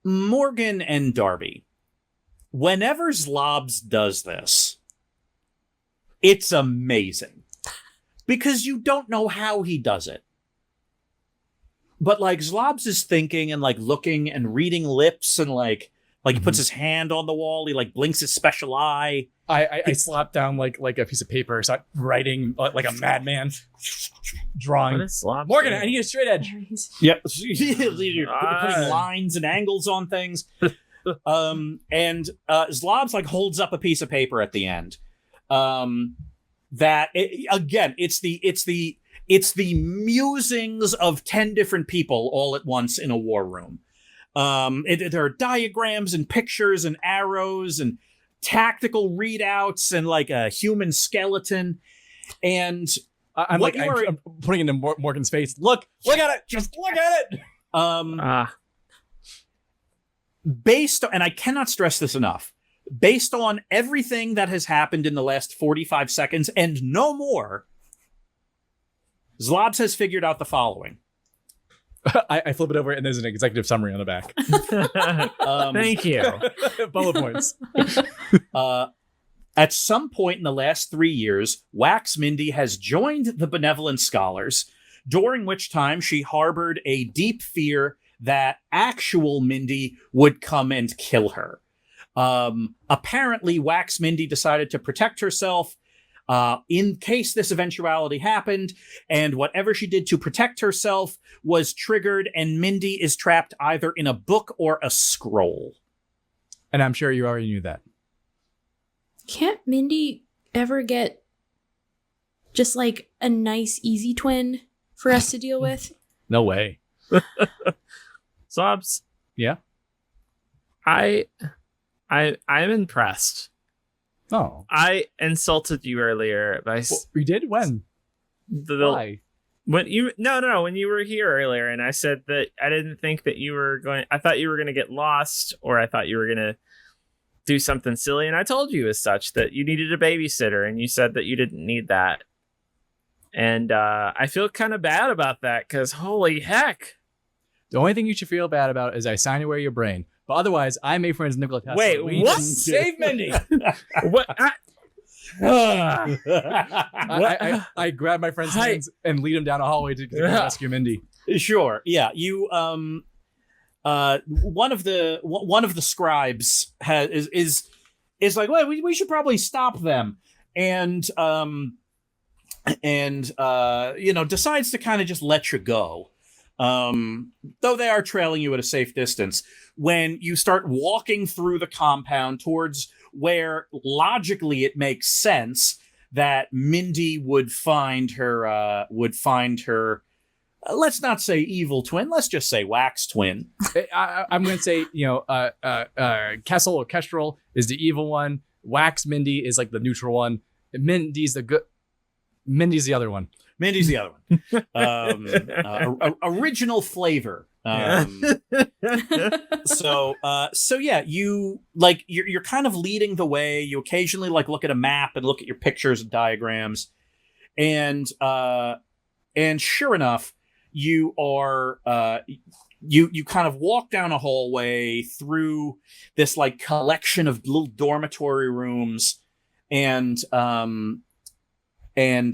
Morgan and Darby. Whenever Zlobs does this, it's amazing. Because you don't know how he does it. But like Zlobs is thinking and like looking and reading lips and like he puts his hand on the wall, he like blinks his special eye. I slapped down like a piece of paper, start writing like a madman, drawing. What is Zlobs Morgan, doing? I need a straight edge. Yep. You're putting lines and angles on things. And Zlobs like holds up a piece of paper at the end. It's the musings of 10 different people all at once in a war room. There are diagrams and pictures and arrows and tactical readouts and like a human skeleton. And I'm putting it in Morgan's face. Look at it. Just look at it. Based on, and I cannot stress this enough, based on everything that has happened in the last 45 seconds and no more, Zlobs has figured out the following. I flip it over and there's an executive summary on the back. Thank you. Bullet points. At some point in the last 3 years, Wax Mindy has joined the Benevolent Scholars, during which time she harbored a deep fear that actual Mindy would come and kill her. Apparently, Wax Mindy decided to protect herself in case this eventuality happened, and whatever she did to protect herself was triggered, and Mindy is trapped either in a book or a scroll. And I'm sure you already knew that. Can't Mindy ever get just like a nice, easy twin for us to deal with? No way. Zlobs. Yeah. I'm impressed. Oh. I insulted you earlier by We did? When? Why? when you when you were here earlier, and I said that I didn't think that you were going. I thought you were going to get lost, or I thought you were going to do something silly, and I told you as such that you needed a babysitter, and you said that you didn't need that. And I feel kind of bad about that because holy heck. The only thing you should feel bad about is I signed away your brain. But otherwise, I made friends with Nikola Tesla. Wait, what? Save Mindy! What? I grab my friend's hands and lead him down a hallway to rescue Mindy. Sure. Yeah. You one of the scribes is like, well, we should probably stop them, and decides to kind of just let you go. Though they are trailing you at a safe distance, when you start walking through the compound towards where logically it makes sense that Mindy would find her, let's not say evil twin, let's just say wax twin. I'm going to say, Kessel or Kestrel is the evil one. Wax Mindy is like the neutral one. Mindy's the good. Mindy's the other one. Mindy's the other one. Original flavor. So yeah, you're kind of leading the way. You occasionally like look at a map and look at your pictures and diagrams, and sure enough, you are you kind of walk down a hallway through this like collection of little dormitory rooms, and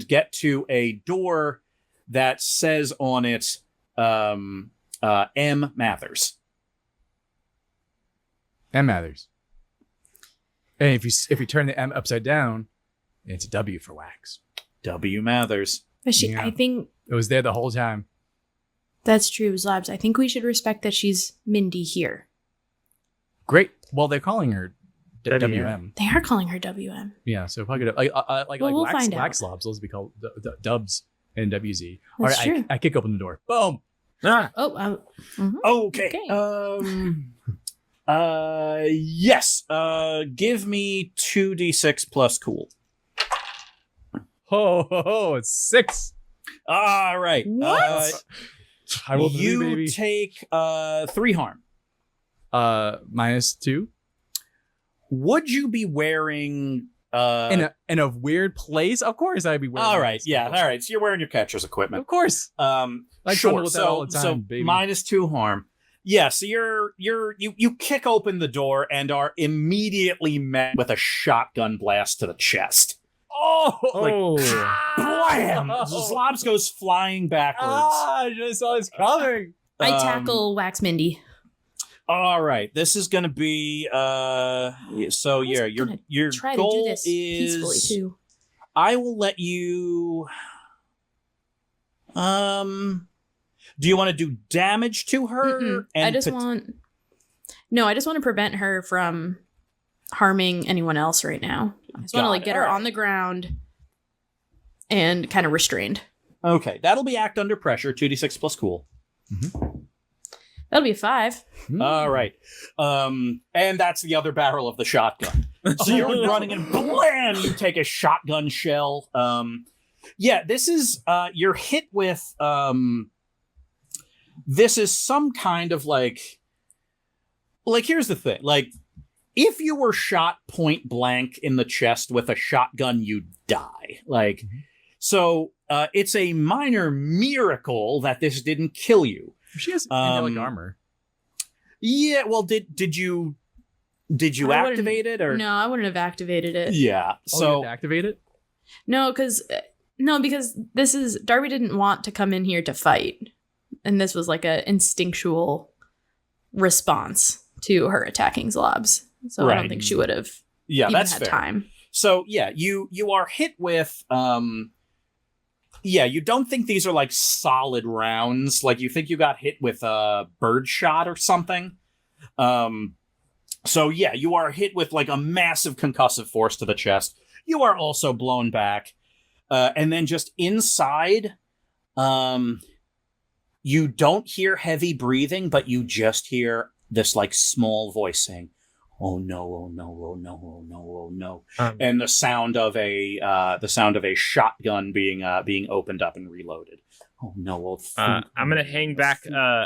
get to a door that says on it M. Mathers. M. Mathers. And if you turn the M upside down, it's a W for wax. W. Mathers. But Yeah. I think It was there the whole time. that's true, Zlobs. I think we should respect that she's Mindy here. Great. Well, they're calling her WM. WM. They are calling her WM. Yeah, so if I could like Well, we'll wax, find wax out. slobs, those would be called Dubs and WZ. All That's right, true. I kick open the door. Boom. Ah, Oh, Okay. Okay. Yes. Give me 2d6 plus cool. It's 6. All right. What? I rolled a 3, You baby. take 3 harm. -2. Would you be wearing In a weird place? Of course I'd be wearing all right, this. yeah, all right. So you're wearing your catcher's Of equipment. course. I Sure. trundle with that all the time, So baby. -2 harm. Yeah, so you kick open the door and are immediately met with a shotgun blast to the chest. Oh, Blam! Zlobs goes flying backwards. I just saw this coming. I tackle Wax Mindy. All right, this is going to be so yeah, your Try to goal do this peacefully is too. I will let you do you want to do damage to her? Mm-mm. I just want to prevent her from harming anyone else right now. I just want to Got like it. get her All right. on the ground and kind of restrained. Okay, that'll be act under pressure, 2d6 plus cool. That'll be a 5. All right. And that's the other barrel of the shotgun. So you're running and blam, you take a shotgun shell. Yeah, this is you're hit with this is some kind of like here's the thing. Like if you were shot point blank in the chest with a shotgun, you'd die. Like so it's a minor miracle that this didn't kill you. She has angelic armor. Yeah, well, did you I wouldn't- activate it or No, I wouldn't have activated it. Yeah, so Activate it. No, because this is Darby didn't want to come in here to fight, and this was like a instinctual response to her attacking Zlobs. So I Right. don't think she would have yeah, even that's had fair. time. So yeah, you are hit with yeah, you don't think these are like solid rounds. Like you think you got hit with a bird shot or something. So yeah, you are hit with like a massive concussive force to the chest. You are also blown back. And then just inside, you don't hear heavy breathing, but you just hear this like small voice saying, "Oh no, oh no, oh no, oh no, oh no." And the sound of a shotgun being opened up and reloaded. Oh no, old food. I'm gonna hang back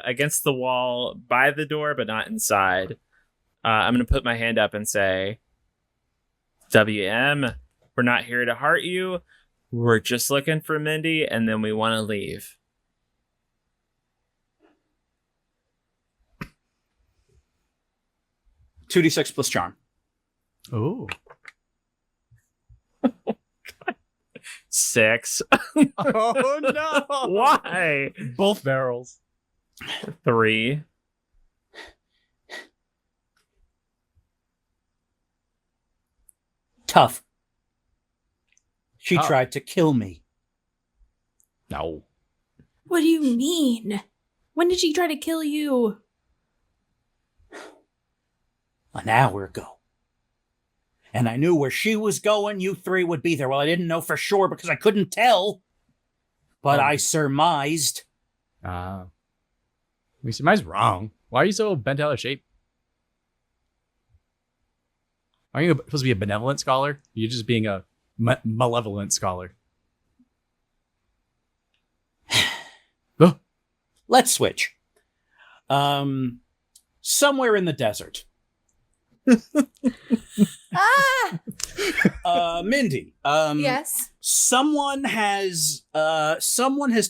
against the wall by the door, but not inside. I'm gonna put my hand up and say, "WM, we're not here to hurt you. We're just looking for Mindy, and then we want to leave." Two 2d6 plus charm. Oh. 6. Oh no. Why? Both barrels. 3. Tough. She Oh. tried to kill me. No. What do you mean? When did she try to kill you? An hour ago. And I knew where she was going, you three would be there. Well, I didn't know for sure because I couldn't tell. But I surmised. We surmise wrong. Why are you so bent out of shape? Aren't you supposed to be a benevolent scholar? You're just being a malevolent scholar. Oh. Let's switch. Somewhere in the desert. Ah! Mindy. Yes. Someone has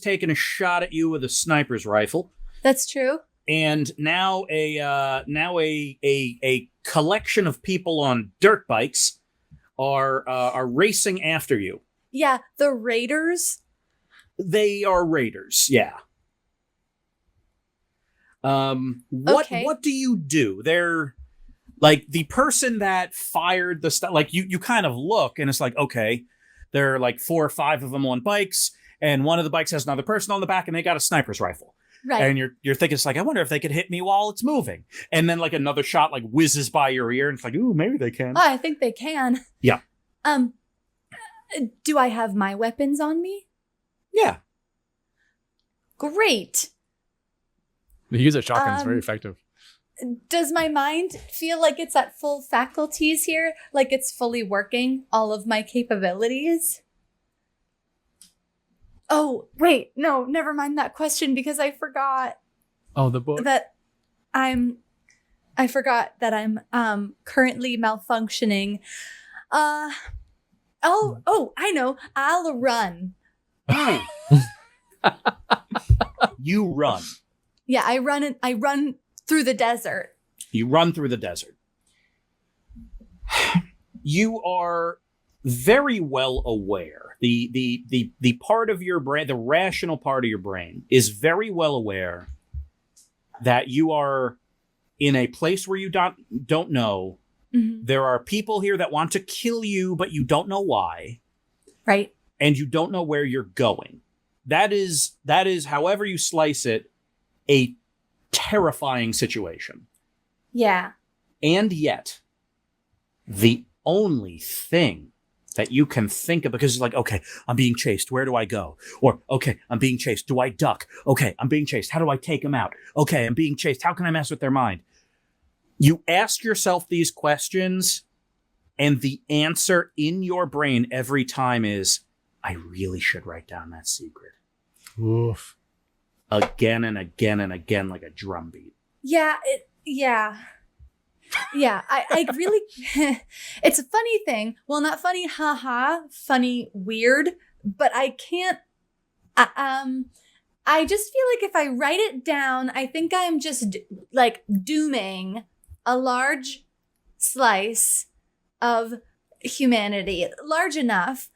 taken a shot at you with a sniper's rifle, That's true. and now a collection of people on dirt bikes are racing after you. Yeah, the raiders. They are raiders, yeah. Okay. What do you do? They're like the person that fired the stuff. Like you kind of look, and it's like, okay, there are like 4 or 5 of them on bikes, and one of the bikes has another person on the back, and they got a sniper's rifle. Right. And you're thinking, it's like, I wonder if they could hit me while it's moving. And then like another shot like whizzes by your ear, and it's like, ooh, maybe they can. Oh, I think they can. Yeah. Do I have my weapons on me? Yeah. Great. The use of shotgun is very effective. Does my mind feel like it's at full faculties here? Like it's fully working all of my capabilities? Oh, wait. No, never mind that question because I forgot Oh, the book. that I forgot that I'm currently malfunctioning. I know. I'll run. You run. Yeah, I run through the desert. You run through the desert. You are very well aware. The part of your brain, the rational part of your brain, is very well aware that you are in a place where you don't know. Mm-hmm. There are people here that want to kill you, but you don't know why. Right. And you don't know where you're going. That is, however you slice it, a terrifying situation. Yeah. And yet, the only thing that you can think of, because it's like, okay, I'm being chased. Where do I go? Or, okay, I'm being chased. Do I duck? Okay, I'm being chased. How do I take them out? Okay, I'm being chased. How can I mess with their mind? You ask yourself these questions, and the answer in your brain every time is, I really should write down that secret. Oof. Again and again and again, like a drum beat. Yeah. Yeah. I really, it's a funny thing. Well, not funny, funny, weird, but I can't, I just feel like if I write it down, I think I'm just like dooming a large slice of humanity, large enough.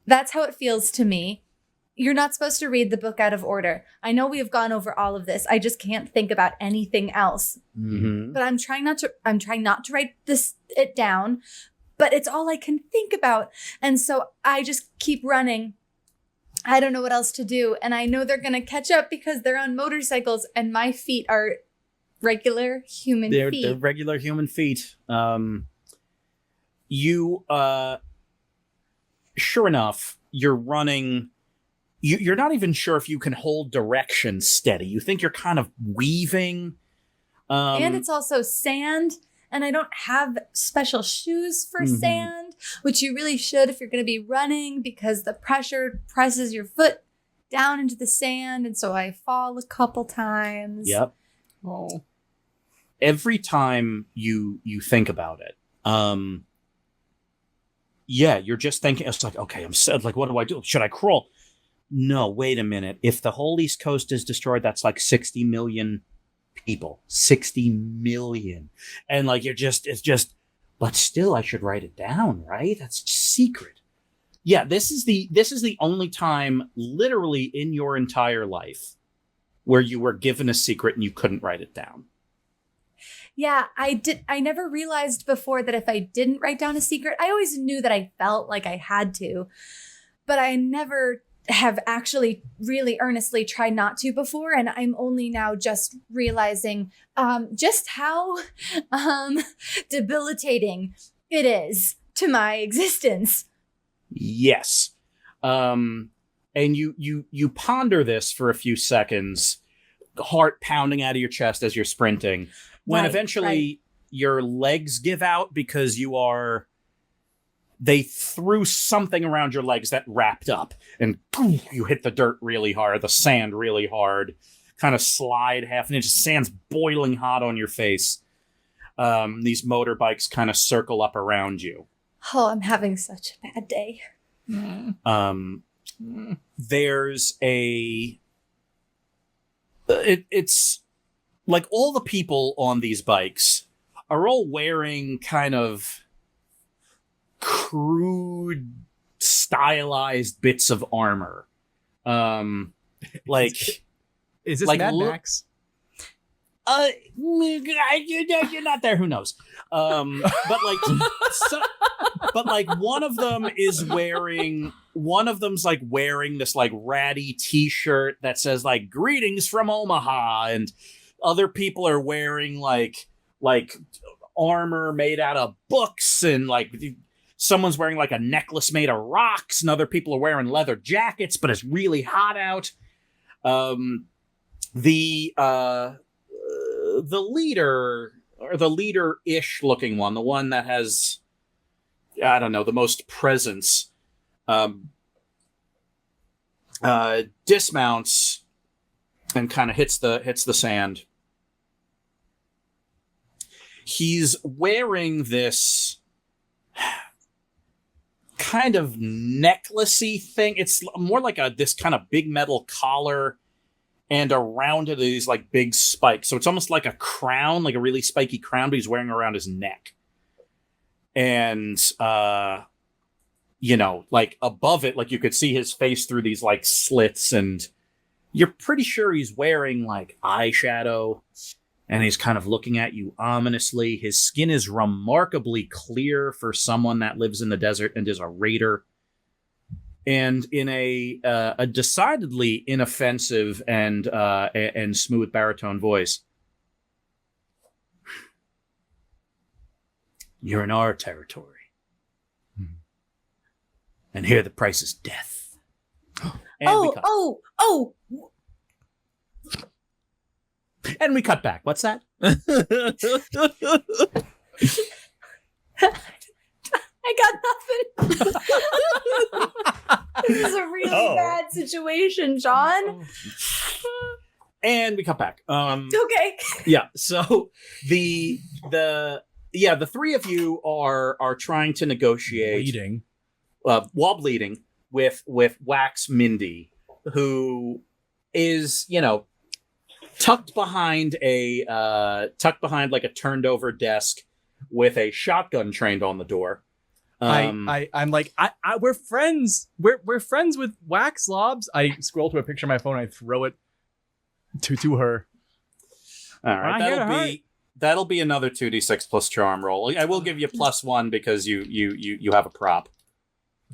That's how it feels to me. You're not supposed to read the book out of order. I know we have gone over all of this. I just can't think about anything else. Mm-hmm. But I'm trying not to write it down, but it's all I can think about. And so I just keep running. I don't know what else to do. And I know they're going to catch up because they're on motorcycles and my feet are regular human feet. They're regular human feet. Sure enough, you're running. You're not even sure if you can hold direction steady. You think you're kind of weaving. And it's also sand. And I don't have special shoes for sand, which you really should if you're going to be running because the pressure presses your foot down into the sand. And so I fall a couple times. Yep. Oh. Every time you think about it, you're just thinking, it's like, okay, I'm sad. Like, what do I do? Should I crawl? No, wait a minute. If the whole East Coast is destroyed, that's like 60 million people. 60 million. And like, it's just, but still I should write it down, right? That's secret. Yeah, this is the only time literally in your entire life where you were given a secret and you couldn't write it down. Yeah, I never realized before that if I didn't write down a secret, I always knew that I felt like I had to, but I never have actually really earnestly tried not to before. And I'm only now just realizing just how debilitating it is to my existence. Yes. And you ponder this for a few seconds, heart pounding out of your chest as you're sprinting, when eventually your legs give out because they threw something around your legs that wrapped up, and boom, you hit the dirt really hard, the sand really hard, kind of slide half an inch. The sand's boiling hot on your face. These motorbikes kind of circle up around you. Oh, I'm having such a bad day. There's it's like all the people on these bikes are all wearing kind of crude, stylized bits of armor. Like, is this like Mad Max? You're not there. Who knows? But like one of them is wearing. One of them's like wearing this like ratty T-shirt that says like "Greetings from Omaha," and other people are wearing like armor made out of books, and like someone's wearing like a necklace made of rocks, and other people are wearing leather jackets, but it's really hot out. The leader, or the leader-ish looking one, the one that has, I don't know, the most presence, dismounts and kind of hits the sand. He's wearing this kind of necklacey thing. It's more like this kind of big metal collar, and around it these like big spikes. So it's almost like a crown, like a really spiky crown, but he's wearing around his neck. And like above it, like you could see his face through these like slits, and you're pretty sure he's wearing like eyeshadow, and he's kind of looking at you ominously. His skin is remarkably clear for someone that lives in the desert and is a raider. And in a decidedly inoffensive and smooth baritone voice, "You're in our territory, and here the price is death." And we cut back. What's that? I got nothing. This is a really bad situation, Sean. And we cut back. Okay. Yeah. So the three of you are trying to negotiate Bleeding. while bleeding with Wax Mindy, who is tucked behind like a turned over desk with a shotgun trained on the door. I'm like, we're friends. We're friends with Wax Zlobs. I scroll to a picture on my phone. I throw it to her. All right, that'll be another 2d6 plus charm roll. I will give you +1 because you have a prop.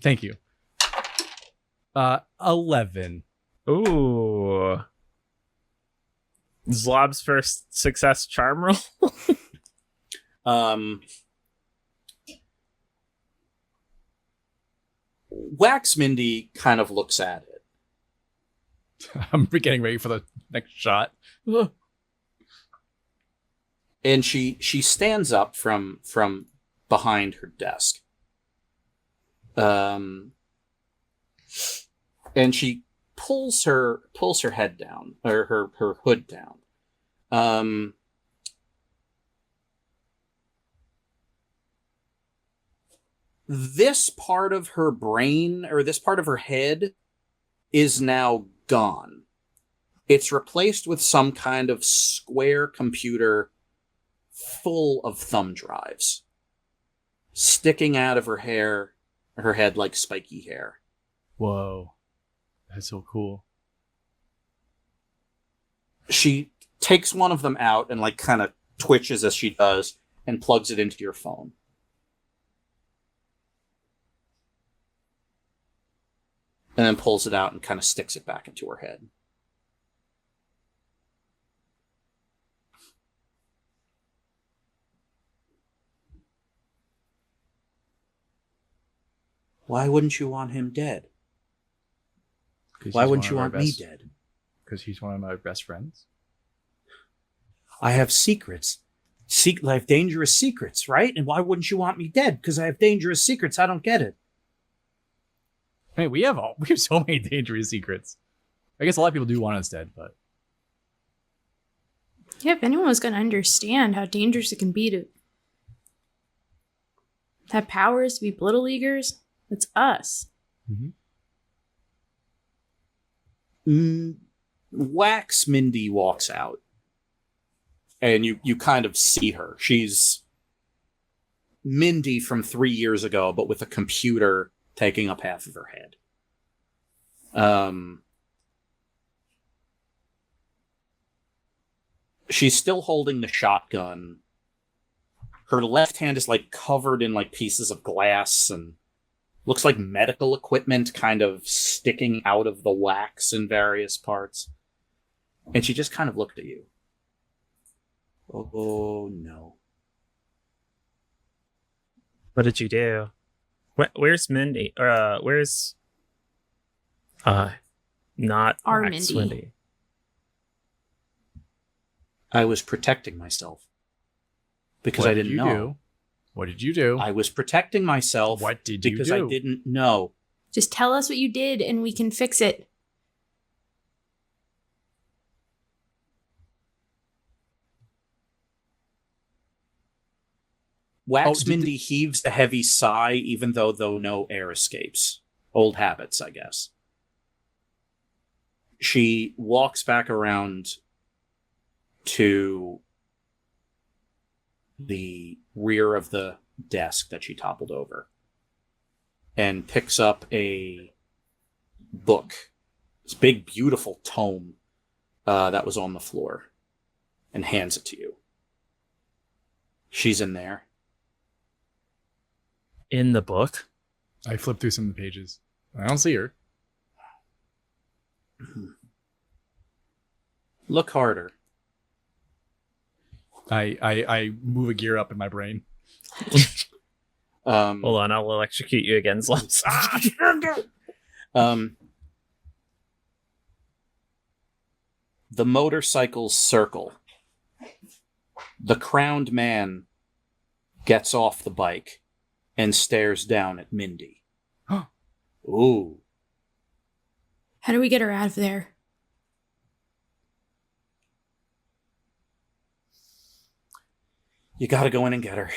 Thank you. 11. Ooh. Zlob's first success charm roll. Wax Mindy kind of looks at it. I'm getting ready for the next shot. And she stands up from behind her desk. And she pulls her head down, or her hood down. This part of her brain, or this part of her head, is now gone. It's replaced with some kind of square computer full of thumb drives sticking out of her head like spiky hair. Whoa. That's so cool. She takes one of them out and like kind of twitches as she does and plugs it into your phone. And then pulls it out and kind of sticks it back into her head. Why wouldn't you want him dead? Why wouldn't you want me dead? Because he's one of my best friends. I have secrets. I have dangerous secrets, right? And why wouldn't you want me dead? Because I have dangerous secrets. I don't get it. Hey, we have so many dangerous secrets. I guess a lot of people do want us dead, but Yeah, if anyone was going to understand how dangerous it can be to have powers to be Blittle Leaguers, it's us. Wax Mindy walks out, and you kind of see her. She's Mindy from 3 years ago, but with a computer taking up half of her head. She's still holding the shotgun. Her left hand is like covered in like pieces of glass and looks like medical equipment kind of sticking out of the wax in various parts. And she just kind of looked at you. Oh no. What did you do? Where's Mindy? Where's not Our Wax Mindy. I was protecting myself. Because I didn't know. What did you do? I was protecting myself. What did you because do? I didn't know. Just tell us what you did and we can fix it. Wax Mindy heaves a heavy sigh, even though no air escapes. Old habits, I guess. She walks back around to the rear of the desk that she toppled over and picks up a book, this big, beautiful tome that was on the floor, and hands it to you. She's in there. In the book? I flipped through some of the pages. I don't see her. Look harder. I move a gear up in my brain. Hold on, I'll electrocute you again, Zlobs. The motorcycles circle. The crowned man gets off the bike and stares down at Mindy. Ooh. How do we get her out of there? You gotta go in and get her.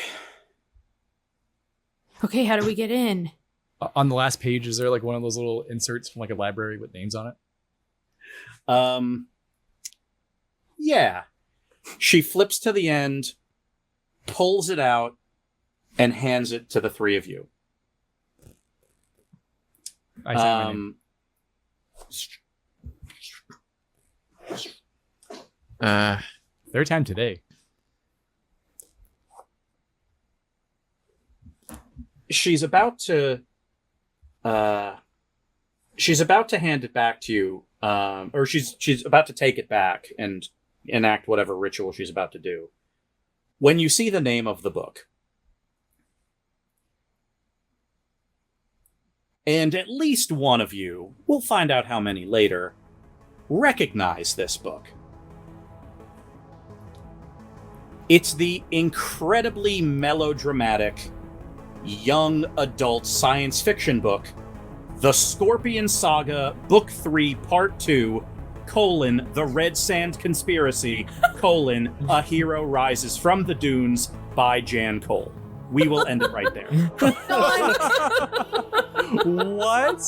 Okay, how do we get in? On the last page, is there like one of those little inserts from like a library with names on it? Yeah. She flips to the end, pulls it out, and hands it to the three of you. I say my name. Their time today. She's about to hand it back to you, or she's about to take it back and enact whatever ritual she's about to do. When you see the name of the book, and at least one of you, we'll find out how many later, recognize this book. It's the incredibly melodramatic young adult science fiction book, The Scorpion Saga, Book 3, Part 2, The Red Sand Conspiracy, A Hero Rises from the Dunes by Jan Cole. We will end it right there. What?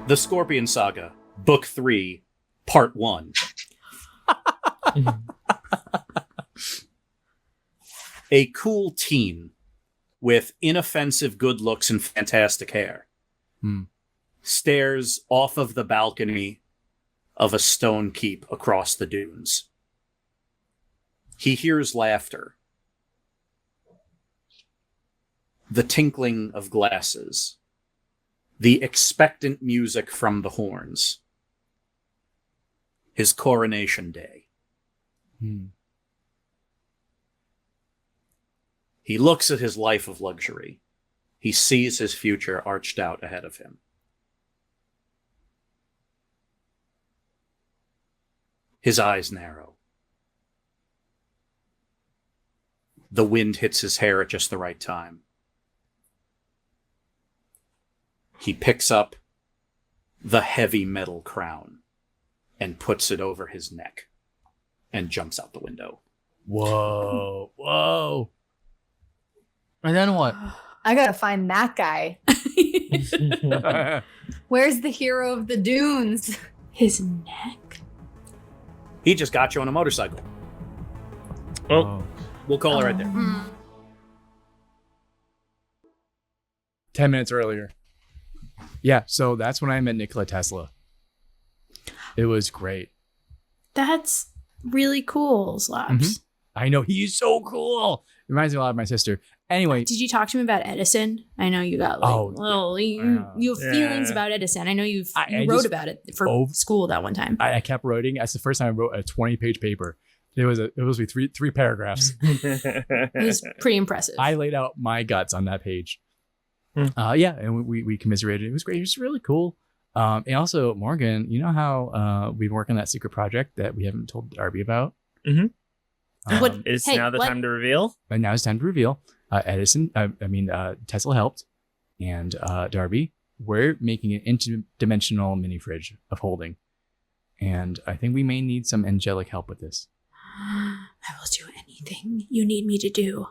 The Scorpion Saga, Book 3, Part 1. A cool teen with inoffensive good looks and fantastic hair stares off of the balcony of a stone keep across the dunes. He hears laughter, the tinkling of glasses, the expectant music from the horns. His coronation day. He looks at his life of luxury. He sees his future arched out ahead of him. His eyes narrow. The wind hits his hair at just the right time. He picks up the heavy metal crown and puts it over his neck and jumps out the window. Whoa. Whoa. And then what? I gotta find that guy. Where's the hero of the dunes? His neck. He just got you on a motorcycle. Oh. We'll call it right there. 10 minutes earlier. Yeah, so that's when I met Nikola Tesla. It was great. That's really cool, Zlobs. Mhm. I know, he's so cool. Reminds me a lot of my sister. Anyway, Did you talk to him about Edison? I know you got you have feelings about Edison. I know you I wrote just- about it for school that one time. I kept writing. That's the first time I wrote a 20-page paper. It was three paragraphs. It was pretty impressive. I laid out my guts on that page. Yeah, and we commiserated. It was great. It was really cool. And also, Morgan, you know how we've been working on that secret project that we haven't told Darby about? Mhm. What- Is Hey, now the what? time to reveal? And now it's time to reveal. Tesla helped, and Darby, we're making an interdimensional mini fridge of holding, and I think we may need some angelic help with this. I will do anything you need me to do.